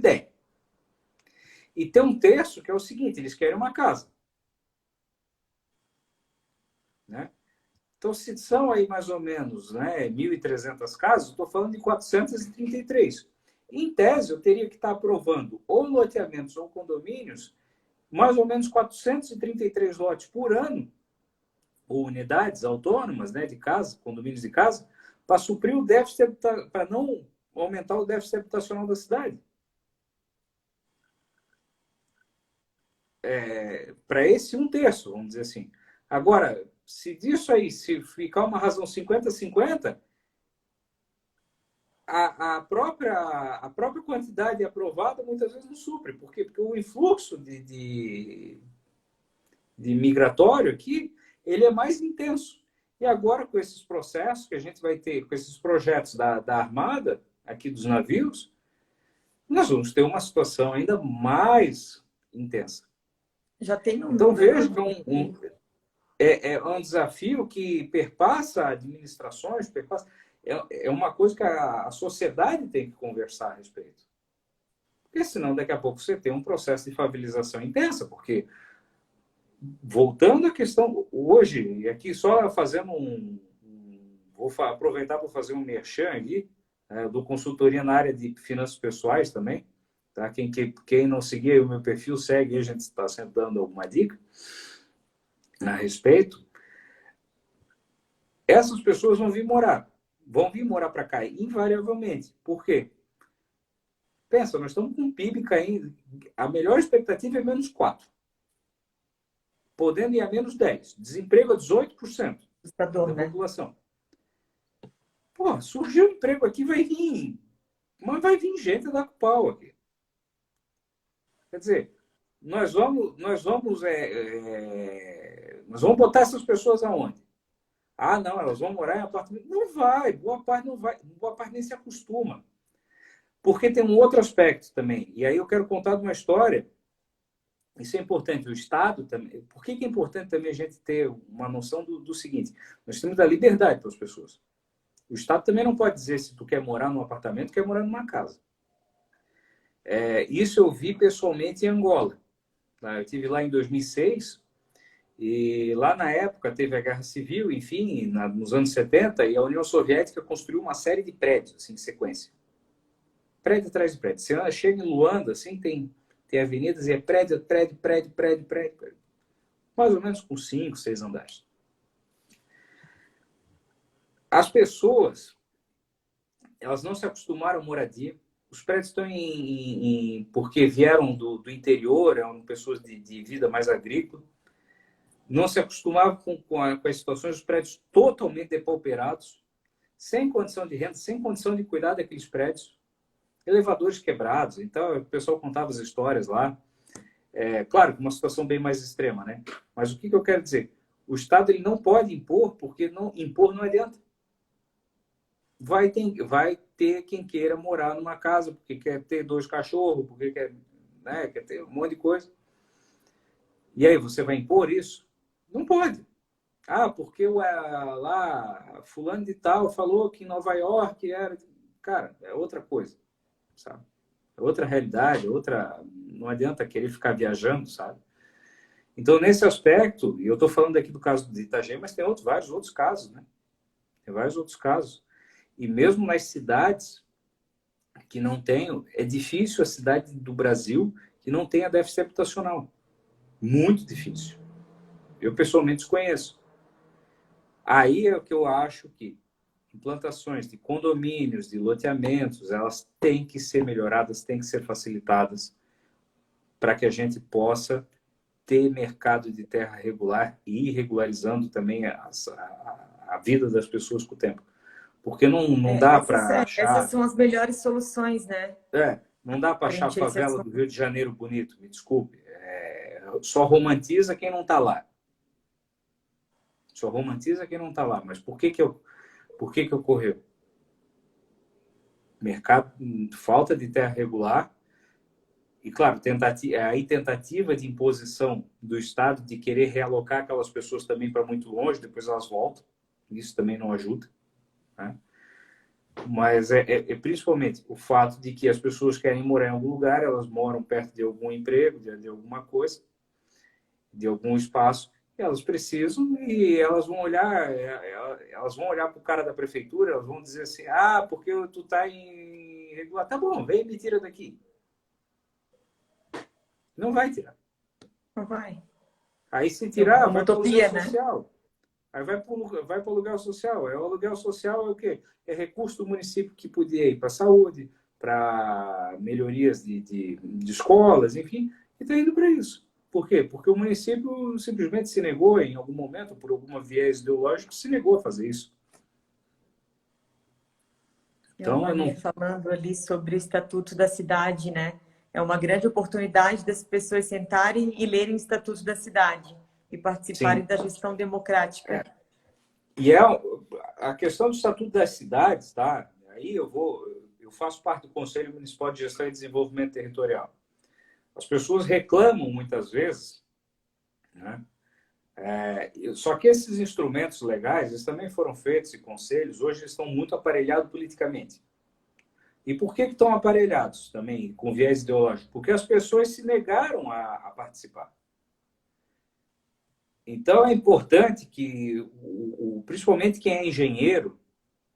[SPEAKER 2] der. E tem 1/3 que é o seguinte, eles querem uma casa. Né? Então, se são aí mais ou menos, né, 1.300 casas, estou falando de 433. Em tese, eu teria que estar aprovando ou loteamentos ou condomínios, mais ou menos 433 lotes por ano, ou unidades autônomas, né, de casa, condomínios de casa, para suprir o déficit, para não aumentar o déficit habitacional da cidade. Para esse 1/3, vamos dizer assim. Agora, se disso aí, se ficar uma razão 50-50, a própria quantidade aprovada muitas vezes não supre. Por quê? Porque o influxo de migratório aqui, ele é mais intenso. E agora, com esses processos que a gente vai ter, com esses projetos da Armada, aqui dos navios, nós vamos ter uma situação ainda mais intensa.
[SPEAKER 1] Já tem um
[SPEAKER 2] Então,
[SPEAKER 1] número
[SPEAKER 2] veja que
[SPEAKER 1] aqui.
[SPEAKER 2] é um desafio que perpassa administrações, é uma coisa que a sociedade tem que conversar a respeito. Porque senão, daqui a pouco, você tem um processo de favelização intensa, porque, voltando à questão, hoje, e aqui só fazendo vou aproveitar para fazer um merchan aqui, do consultoria na área de finanças pessoais também, tá? Quem não seguir o meu perfil, segue, a gente está sempre dando alguma dica a respeito. Essas pessoas vão vir morar para cá, invariavelmente. Por quê? Pensa, nós estamos com um PIB caindo, a melhor expectativa é -4, podendo ir a -10, desemprego a 18%
[SPEAKER 1] Assustador,
[SPEAKER 2] da
[SPEAKER 1] né?
[SPEAKER 2] população. Pô, surgiu um emprego aqui, vai vir, mas vai vir gente a dar com pau aqui. Quer dizer, nós vamos botar essas pessoas aonde? Ah, não, elas vão morar em apartamento. Não vai, boa parte não vai, boa parte nem se acostuma. Porque tem um outro aspecto também. E aí eu quero contar de uma história. Isso é importante. O Estado também. Por que é importante também a gente ter uma noção do seguinte? Nós temos da liberdade para as pessoas. O Estado também não pode dizer se tu quer morar num apartamento, quer morar numa casa. Isso eu vi pessoalmente em Angola. Eu estive lá em 2006 e lá na época teve a Guerra Civil, enfim, nos anos 70, e a União Soviética construiu uma série de prédios assim, em sequência. Prédio atrás de prédio. Você chega em Luanda, assim, tem avenidas e é prédio, prédio, prédio, prédio, prédio, prédio. Mais ou menos com 5, 6 andares. As pessoas, elas não se acostumaram à moradia. Os prédios estão porque vieram do interior, eram pessoas de vida mais agrícola. Não se acostumavam com as situações dos prédios totalmente depauperados, sem condição de renda, sem condição de cuidar daqueles prédios. Elevadores quebrados. Então, o pessoal contava as histórias lá. Claro, uma situação bem mais extrema, né? Mas o que eu quero dizer? O Estado ele não pode impor, porque impor não adianta. Vai ter quem queira morar numa casa, porque quer ter 2 cachorros, porque quer ter um monte de coisa. E aí, você vai impor isso? Não pode. Ah, porque lá, fulano de tal falou que em Nova York era... Cara, é outra coisa, sabe? É outra realidade, não adianta querer ficar viajando, sabe? Então, nesse aspecto, e eu estou falando aqui do caso de Itajaí, mas tem vários outros casos, né? Tem vários outros casos. E mesmo nas cidades que não tenham, é difícil a cidade do Brasil que não tenha déficit habitacional. Muito difícil. Eu, pessoalmente, desconheço. Aí é o que eu acho que implantações de condomínios, de loteamentos, elas têm que ser melhoradas, têm que ser facilitadas para que a gente possa ter mercado de terra regular e ir regularizando também a vida das pessoas com o tempo. Porque não dá para
[SPEAKER 1] Essas
[SPEAKER 2] achar...
[SPEAKER 1] são as melhores soluções, né?
[SPEAKER 2] Não dá para achar a
[SPEAKER 1] Frente a esse
[SPEAKER 2] favela do
[SPEAKER 1] assunto.
[SPEAKER 2] Rio de Janeiro bonito, me desculpe. Só romantiza quem não está lá. Só romantiza quem não está lá. Mas por que ocorreu? Mercado, falta de terra regular e, claro, tentativa de imposição do Estado de querer realocar aquelas pessoas também para muito longe, depois elas voltam. Isso também não ajuda, né? Mas principalmente o fato de que as pessoas querem morar em algum lugar, elas moram perto de algum emprego, de alguma coisa, de algum espaço, e elas precisam e elas vão olhar para o cara da prefeitura, elas vão dizer assim, porque tu tá em regular, tá bom, vem e me tira daqui. Não vai tirar.
[SPEAKER 1] Não vai.
[SPEAKER 2] Aí se
[SPEAKER 1] É
[SPEAKER 2] tirar,
[SPEAKER 1] uma
[SPEAKER 2] vai para o aluguel
[SPEAKER 1] utopia, né?
[SPEAKER 2] social. Aí vai para o aluguel social. O aluguel social é o quê? É recurso do município que podia ir para a saúde, para melhorias de escolas, enfim, e está indo para isso. Por quê? Porque o município simplesmente se negou, em algum momento, por alguma viés ideológico, se negou a fazer isso.
[SPEAKER 1] A
[SPEAKER 2] Então, eu não...
[SPEAKER 1] Maria falando ali sobre o Estatuto da Cidade, né? É uma grande oportunidade das pessoas sentarem e lerem o Estatuto da Cidade e participarem
[SPEAKER 2] Sim.
[SPEAKER 1] da gestão democrática.
[SPEAKER 2] E a questão do Estatuto das Cidades, tá? Aí eu faço parte do Conselho Municipal de Gestão e Desenvolvimento Territorial. As pessoas reclamam muitas vezes, né? Só que esses instrumentos legais, eles também foram feitos, e conselhos, hoje eles estão muito aparelhados politicamente. E por que estão aparelhados também, com viés ideológico? Porque as pessoas se negaram a participar. Então, é importante que, principalmente quem é engenheiro,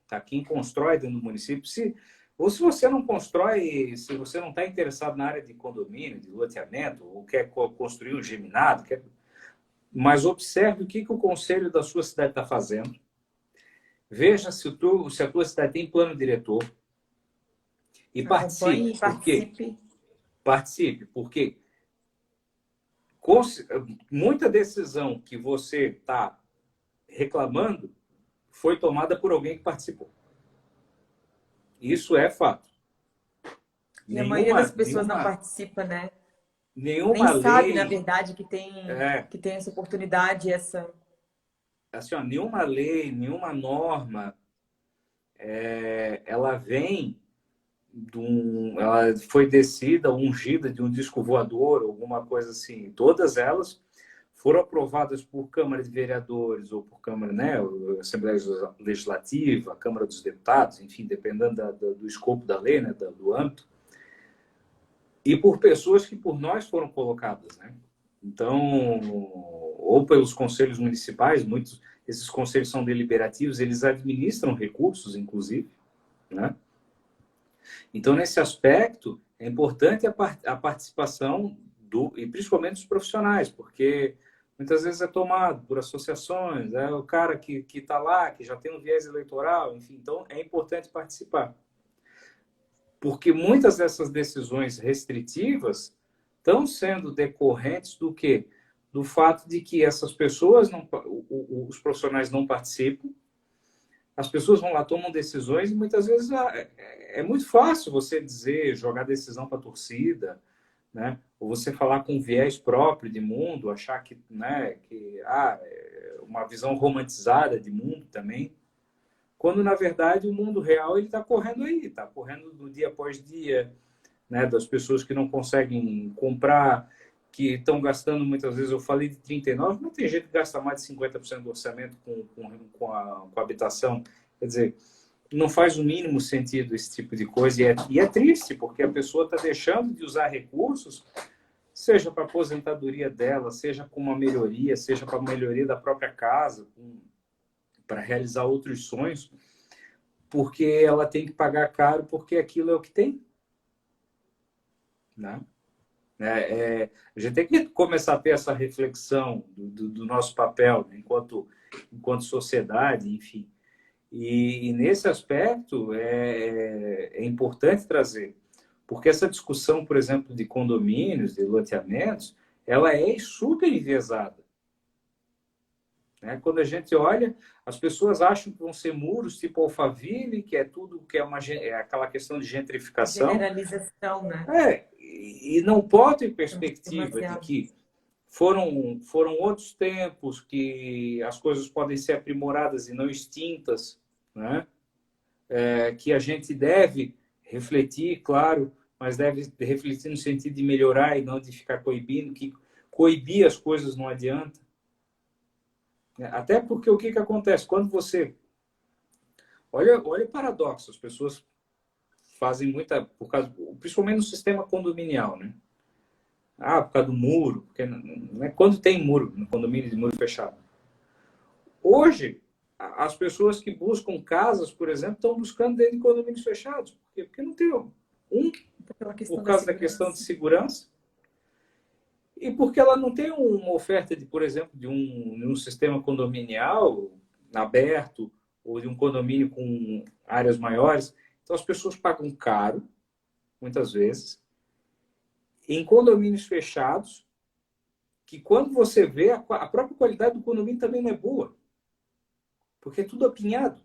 [SPEAKER 2] tá? Quem constrói dentro do município, se você não constrói, se você não está interessado na área de condomínio, de loteamento, ou quer construir um geminado, mas observe o que o conselho da sua cidade está fazendo, Veja se a tua cidade tem plano diretor e
[SPEAKER 1] Acompanhe
[SPEAKER 2] participe.
[SPEAKER 1] e
[SPEAKER 2] Por quê?
[SPEAKER 1] participe.
[SPEAKER 2] Participe, porque muita decisão que você está reclamando foi tomada por alguém que participou. Isso é fato.
[SPEAKER 1] E a maioria
[SPEAKER 2] Nenhuma,
[SPEAKER 1] das pessoas não
[SPEAKER 2] nenhuma,
[SPEAKER 1] participa, né? Nem
[SPEAKER 2] nenhuma
[SPEAKER 1] sabe, na
[SPEAKER 2] lei,
[SPEAKER 1] verdade, que tem essa oportunidade, essa...
[SPEAKER 2] assim, ó, nenhuma lei, nenhuma norma, ela vem ela foi descida, ungida de um disco voador, alguma coisa assim. Todas elas foram aprovadas por Câmara de Vereadores ou por Câmara, né, Assembleia Legislativa, Câmara dos Deputados, enfim, dependendo do escopo da lei, né, do âmbito, e por pessoas que por nós foram colocadas, né? Então, ou pelos conselhos municipais, muitos esses conselhos são deliberativos, eles administram recursos, inclusive, né? Então, nesse aspecto, é importante a participação e principalmente dos profissionais, porque muitas vezes é tomado por associações, é o cara que está lá, que já tem um viés eleitoral, enfim, então é importante participar. Porque muitas dessas decisões restritivas estão sendo decorrentes do quê? Do fato de que essas pessoas, os profissionais não participam, as pessoas vão lá, tomam decisões e muitas vezes é muito fácil você dizer, jogar decisão para a torcida, né? Ou você falar com viés próprio de mundo, achar que, né, uma visão romantizada de mundo também, quando na verdade o mundo real ele está correndo aí, está correndo do dia após dia, né? Das pessoas que não conseguem comprar, que estão gastando muitas vezes, eu falei de 39, mas tem gente que gasta mais de 50% do orçamento com a habitação. Quer dizer, não faz o mínimo sentido esse tipo de coisa. E é triste, porque a pessoa está deixando de usar recursos, seja para a aposentadoria dela, seja com uma melhoria, seja para a melhoria da própria casa, para realizar outros sonhos, porque ela tem que pagar caro, porque aquilo é o que tem. Né? A gente tem que começar a ter essa reflexão do nosso papel, né, enquanto sociedade, enfim. E nesse aspecto é importante trazer, porque essa discussão, por exemplo, de condomínios, de loteamentos, ela é super enviesada. Né? Quando a gente olha, as pessoas acham que vão ser muros tipo Alphaville, que é tudo que é aquela questão de gentrificação.
[SPEAKER 1] Generalização, né?
[SPEAKER 2] E não pode ter perspectiva de
[SPEAKER 1] Demasiado.
[SPEAKER 2] que foram outros tempos que as coisas podem ser aprimoradas e não extintas, né? Que a gente deve refletir, claro, mas deve refletir no sentido de melhorar e não de ficar coibindo, que coibir as coisas não adianta. Até porque o que acontece? Quando você... Olha o paradoxo, as pessoas fazem muita... principalmente no sistema condominial, né? Por causa do muro. Porque, né, quando tem muro, no condomínio de muro fechado. Hoje, as pessoas que buscam casas, por exemplo, estão buscando dentro de condomínios fechados. Por quê? Porque não tem por causa da questão de segurança, e porque ela não tem uma oferta, por exemplo, de um sistema condominial aberto, ou de um condomínio com áreas maiores. Então, as pessoas pagam caro, muitas vezes, em condomínios fechados, que quando você vê, a própria qualidade do condomínio também não é boa. Porque é tudo apinhado.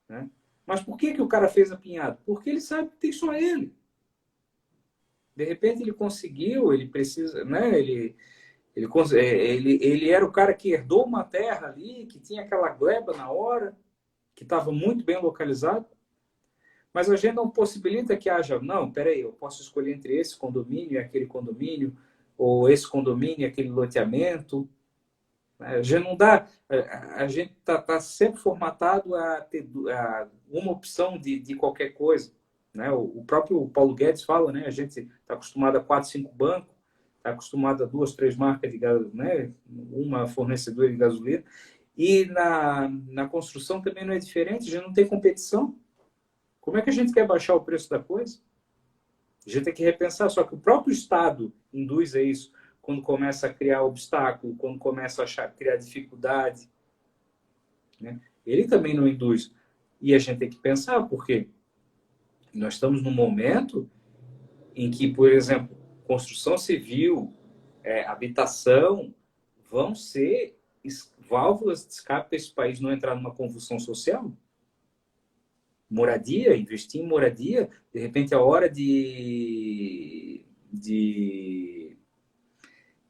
[SPEAKER 2] Né? Mas por que o cara fez apinhado? Porque ele sabe que tem só ele. De repente ele conseguiu, ele precisa, né? Ele era o cara que herdou uma terra ali, que tinha aquela gleba na hora, que estava muito bem localizado. Mas a gente não possibilita que haja, não, peraí, eu posso escolher entre esse condomínio e aquele condomínio, ou esse condomínio e aquele loteamento. A gente não dá, a gente está sempre formatado a ter uma opção de qualquer coisa. Né? O próprio Paulo Guedes fala, né? A gente está acostumado a 4, 5 bancos, está acostumado a 2, 3 marcas de gás, né? Uma fornecedora de gasolina. E na construção também não é diferente, a gente não tem competição. Como é que a gente quer baixar o preço da coisa? A gente tem que repensar, só que o próprio Estado induz a isso quando começa a criar obstáculo, quando começa a criar dificuldade. Né? ele também não induz. E a gente tem que pensar, porque nós estamos num momento em que, por exemplo, construção civil, habitação, vão ser válvulas de escape para esse país não entrar numa convulsão social. Moradia, investir em moradia, de repente é a hora de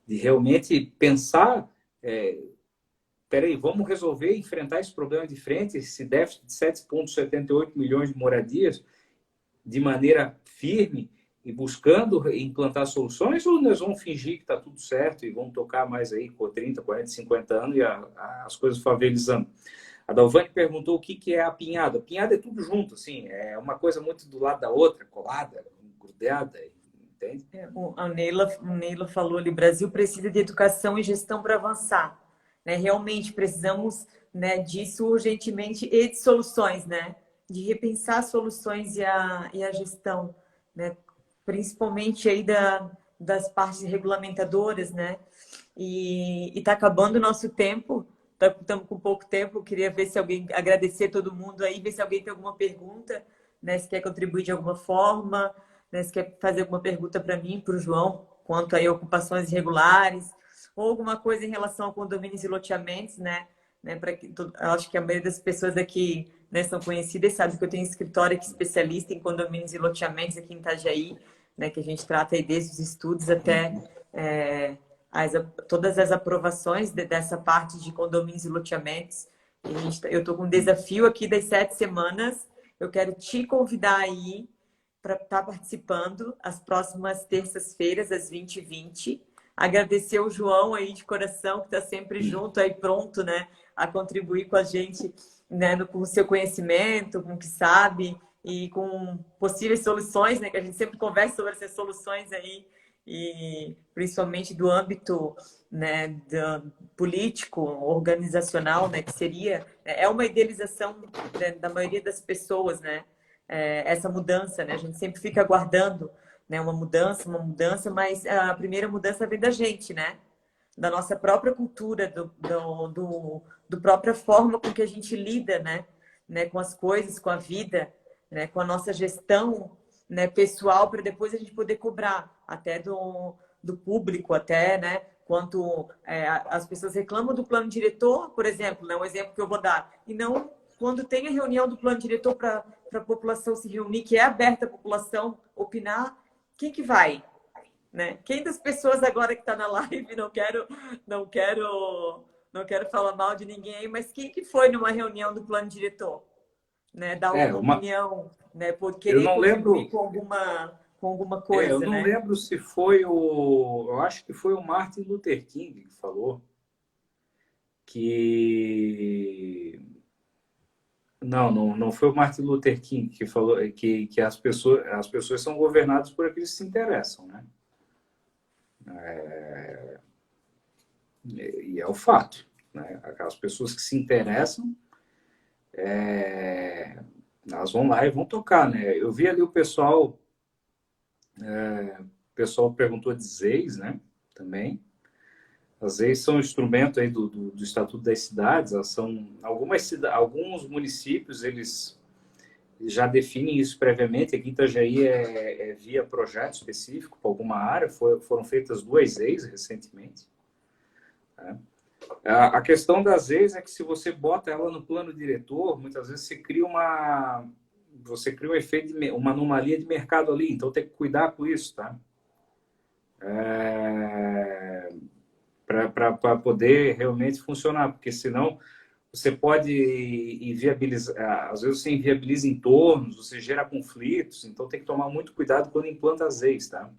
[SPEAKER 2] realmente pensar, peraí, vamos resolver, enfrentar esse problema de frente, esse déficit de 7,78 milhões de moradias, de maneira firme e buscando implantar soluções, ou nós vamos fingir que está tudo certo e vamos tocar mais aí por 30, 40, 50 anos e as coisas favelizando? A Dalvane perguntou o que é a pinhada. A pinhada é tudo junto, assim, é uma coisa muito do lado da outra, colada, grudada, entende?
[SPEAKER 1] O Neila falou ali, Brasil precisa de educação e gestão para avançar. Né? Realmente precisamos, né, disso urgentemente e de soluções, né? De repensar as soluções e a gestão, né? Principalmente aí das partes regulamentadoras, né? E está acabando o nosso tempo, estamos com pouco tempo. Eu queria ver se alguém, agradecer todo mundo aí, ver se alguém tem alguma pergunta, né? Se quer contribuir de alguma forma, né? Se quer fazer alguma pergunta para mim, para o João, quanto a ocupações irregulares, ou alguma coisa em relação a condomínios e loteamentos, né? Eu acho que a maioria das pessoas aqui, né, são conhecidas, sabe que eu tenho um escritório aqui especialista em condomínios e loteamentos aqui em Itajaí, né, que a gente trata aí desde os estudos até todas as aprovações dessa parte de condomínios e loteamentos. Eu estou com um desafio aqui das 7 semanas. Eu quero te convidar aí para estar participando as próximas terças-feiras, às 20h20. Agradecer o João aí de coração, que está sempre junto aí, pronto, né, a contribuir com a gente, né, com o seu conhecimento, com o que sabe e com possíveis soluções, né, que a gente sempre conversa sobre essas soluções aí, e principalmente do âmbito, né, político, organizacional, né, que seria, é uma idealização, né, da maioria das pessoas, né, essa mudança, né, a gente sempre fica aguardando, né, uma mudança, mas a primeira mudança vem da gente, né, da nossa própria cultura, do própria forma com que a gente lida, né, com as coisas, com a vida, né, com a nossa gestão, né, pessoal, para depois a gente poder cobrar até do público, até, né, quanto as pessoas reclamam do plano diretor, por exemplo, né, um exemplo que eu vou dar, e não quando tem a reunião do plano diretor para a população se reunir, que é aberta a população opinar, quem que vai? Né? Quem das pessoas agora que está na live, não quero falar mal de ninguém, mas quem que foi numa reunião do plano diretor, né? Dar alguma opinião, né? Por
[SPEAKER 2] Eu
[SPEAKER 1] querer
[SPEAKER 2] não
[SPEAKER 1] contribuir
[SPEAKER 2] lembro,
[SPEAKER 1] com alguma
[SPEAKER 2] eu
[SPEAKER 1] coisa,
[SPEAKER 2] não
[SPEAKER 1] né?
[SPEAKER 2] lembro se eu acho que foi o Martin Luther King que falou que não foi o Martin Luther King que falou que as pessoas são governadas por aqueles que se interessam, né? E é o fato, né? Aquelas pessoas que se interessam, elas vão lá e vão tocar, né? Eu vi ali o pessoal perguntou de ZEIS, né? Também. As ZEIS são um instrumento aí do Estatuto das Cidades. Elas são alguns municípios eles já definem isso previamente. Aqui em Itajaí via projeto específico para alguma área. Foram feitas 2 ZEIS recentemente. Né? A questão das ZEIS é que se você bota ela no plano diretor, muitas vezes você cria um efeito, uma anomalia de mercado ali. Então tem que cuidar com isso, tá? Para poder realmente funcionar, porque senão você pode inviabilizar, às vezes você inviabiliza entornos, você gera conflitos, então tem que tomar muito cuidado quando implanta as ZEIS, tá?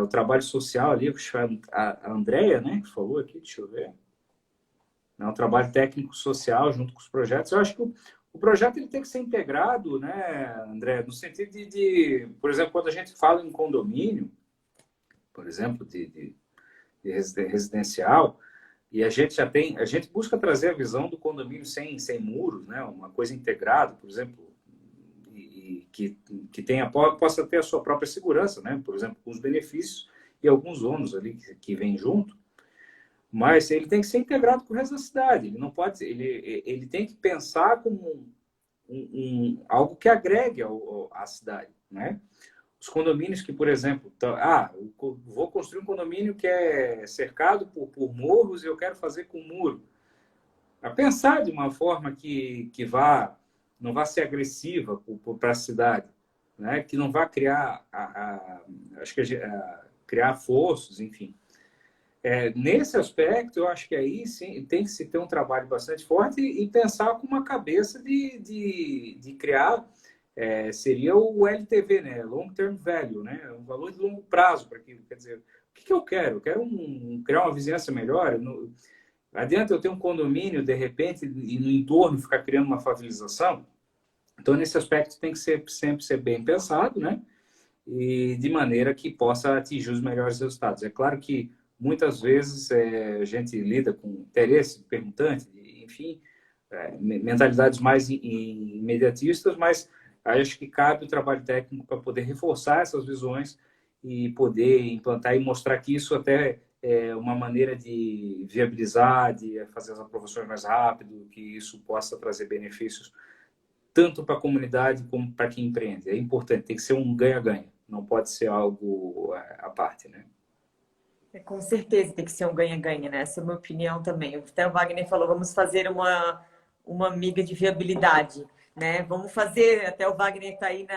[SPEAKER 2] O trabalho social ali, a Andrea, né, que falou aqui, deixa eu ver. É um trabalho técnico-social junto com os projetos. Eu acho que o projeto ele tem que ser integrado, né, André, no sentido por exemplo, quando a gente fala em condomínio, por exemplo, de residencial, e a gente busca trazer a visão do condomínio sem muros, né, uma coisa integrada, por exemplo, e que possa ter a sua própria segurança, né, por exemplo, com os benefícios e alguns ônus ali que vêm junto. mas ele tem que ser integrado com o resto da cidade. Ele não pode, ele tem que pensar como algo que agregue à cidade, né? Os condomínios que, por exemplo, vou construir um condomínio que é cercado por morros e eu quero fazer com muro. A pensar de uma forma que não vá ser agressiva para a cidade, né? Que não vá criar, acho que criar fossos, enfim. Nesse aspecto, eu acho que aí sim tem que se ter um trabalho bastante forte e pensar com uma cabeça de criar, seria o LTV, né? Long Term Value, né? Um valor de longo prazo para aquilo. Quer dizer, o que eu quero? Eu quero criar uma vizinhança melhor. Não adianta eu ter um condomínio, de repente, e no entorno ficar criando uma favelização. Então, nesse aspecto, tem que sempre ser bem pensado, né? E de maneira que possa atingir os melhores resultados. É claro que muitas vezes a gente lida com interesse perguntante, enfim, mentalidades mais imediatistas, mas acho que cabe o trabalho técnico para poder reforçar essas visões e poder implantar e mostrar que isso até é uma maneira de viabilizar, de fazer as aprovações mais rápido, que isso possa trazer benefícios tanto para a comunidade como para quem empreende. É importante, tem que ser um ganha-ganha, não pode ser algo à parte, né?
[SPEAKER 1] Com certeza tem que ser um ganha-ganha, né? Essa é a minha opinião também. Até o Wagner falou, vamos fazer uma amiga de viabilidade, né? Vamos fazer, até o Wagner está aí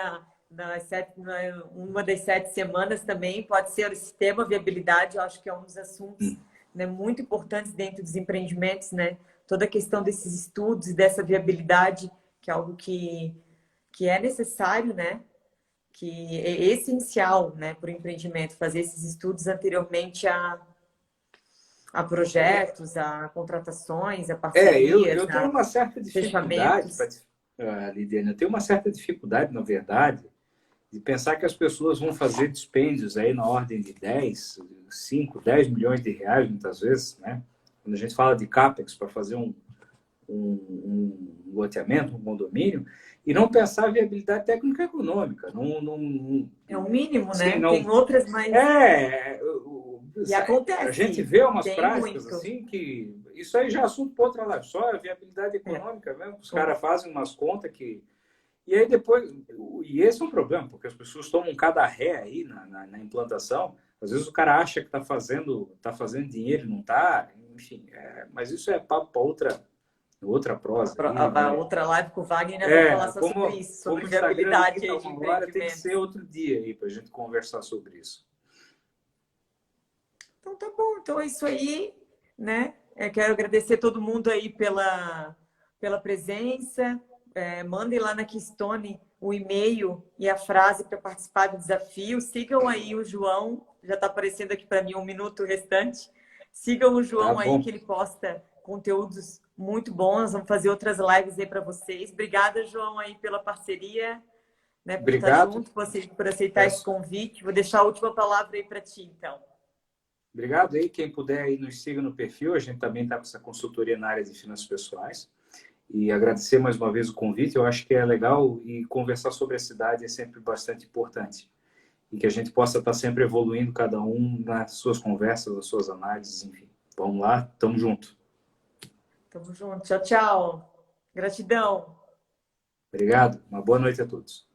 [SPEAKER 1] uma das 7 semanas também, pode ser o sistema viabilidade, eu acho que é um dos assuntos, né, muito importantes dentro dos empreendimentos, né? Toda a questão desses estudos e dessa viabilidade, que é algo que é necessário, né? Que é essencial, né, para o empreendimento, fazer esses estudos anteriormente a projetos, a contratações, a parcerias,
[SPEAKER 2] Eu tenho uma certa dificuldade,
[SPEAKER 1] fechamentos.
[SPEAKER 2] Lidiane, eu tenho uma certa dificuldade, na verdade, de pensar que as pessoas vão fazer dispêndios aí na ordem de 10, 5, 10 milhões de reais, muitas vezes, né? Quando a gente fala de CAPEX para fazer um loteamento, um condomínio, e não pensar a viabilidade técnica e econômica.
[SPEAKER 1] É o mínimo,
[SPEAKER 2] Sim,
[SPEAKER 1] né?
[SPEAKER 2] não,
[SPEAKER 1] Tem outras, mas...
[SPEAKER 2] é,
[SPEAKER 1] E
[SPEAKER 2] a gente
[SPEAKER 1] acontece,
[SPEAKER 2] vê umas
[SPEAKER 1] tem
[SPEAKER 2] práticas
[SPEAKER 1] muito.
[SPEAKER 2] assim que isso aí já é assunto para outra live, só a viabilidade
[SPEAKER 1] É.
[SPEAKER 2] econômica mesmo. Os caras fazem umas contas que. E aí depois. E esse é um problema, porque as pessoas tomam cada ré aí na implantação. Às vezes o cara acha que tá fazendo dinheiro e não está. Enfim, mas isso é papo para outra prosa aí,
[SPEAKER 1] A
[SPEAKER 2] né?
[SPEAKER 1] outra live com o Wagner, nós vamos falar só sobre isso,
[SPEAKER 2] Como
[SPEAKER 1] sobre
[SPEAKER 2] o Instagram
[SPEAKER 1] viabilidade
[SPEAKER 2] limita
[SPEAKER 1] aí de
[SPEAKER 2] uma hora, tem que ser
[SPEAKER 1] empreendimentos.
[SPEAKER 2] outro dia aí para a gente conversar sobre isso.
[SPEAKER 1] Então tá bom, então é isso aí, né? Eu quero agradecer todo mundo aí pela presença. Mandem lá na Keystone o e-mail e a frase para participar do desafio. Sigam aí o João, já está aparecendo aqui para mim 1 minuto restante. Sigam o
[SPEAKER 2] Tá
[SPEAKER 1] João aí, que
[SPEAKER 2] bom.
[SPEAKER 1] ele posta conteúdos muito bons. Vamos fazer outras lives aí para vocês. Obrigada, João, aí pela parceria, né, por estar
[SPEAKER 2] Obrigado.
[SPEAKER 1] junto, por aceitar esse
[SPEAKER 2] Peço.
[SPEAKER 1] convite. Vou deixar a última palavra aí para ti, então.
[SPEAKER 2] Obrigado aí. Quem puder aí nos siga no perfil. A gente também está com essa consultoria na área de finanças pessoais. E agradecer mais uma vez o convite. Eu acho que é legal e conversar sobre a cidade é sempre bastante importante. E que a gente possa estar sempre evoluindo cada um nas suas conversas, nas suas análises, enfim. Vamos lá, tamo junto.
[SPEAKER 1] Tamo junto. Tchau, tchau. Gratidão.
[SPEAKER 2] Obrigado. Uma boa noite a todos.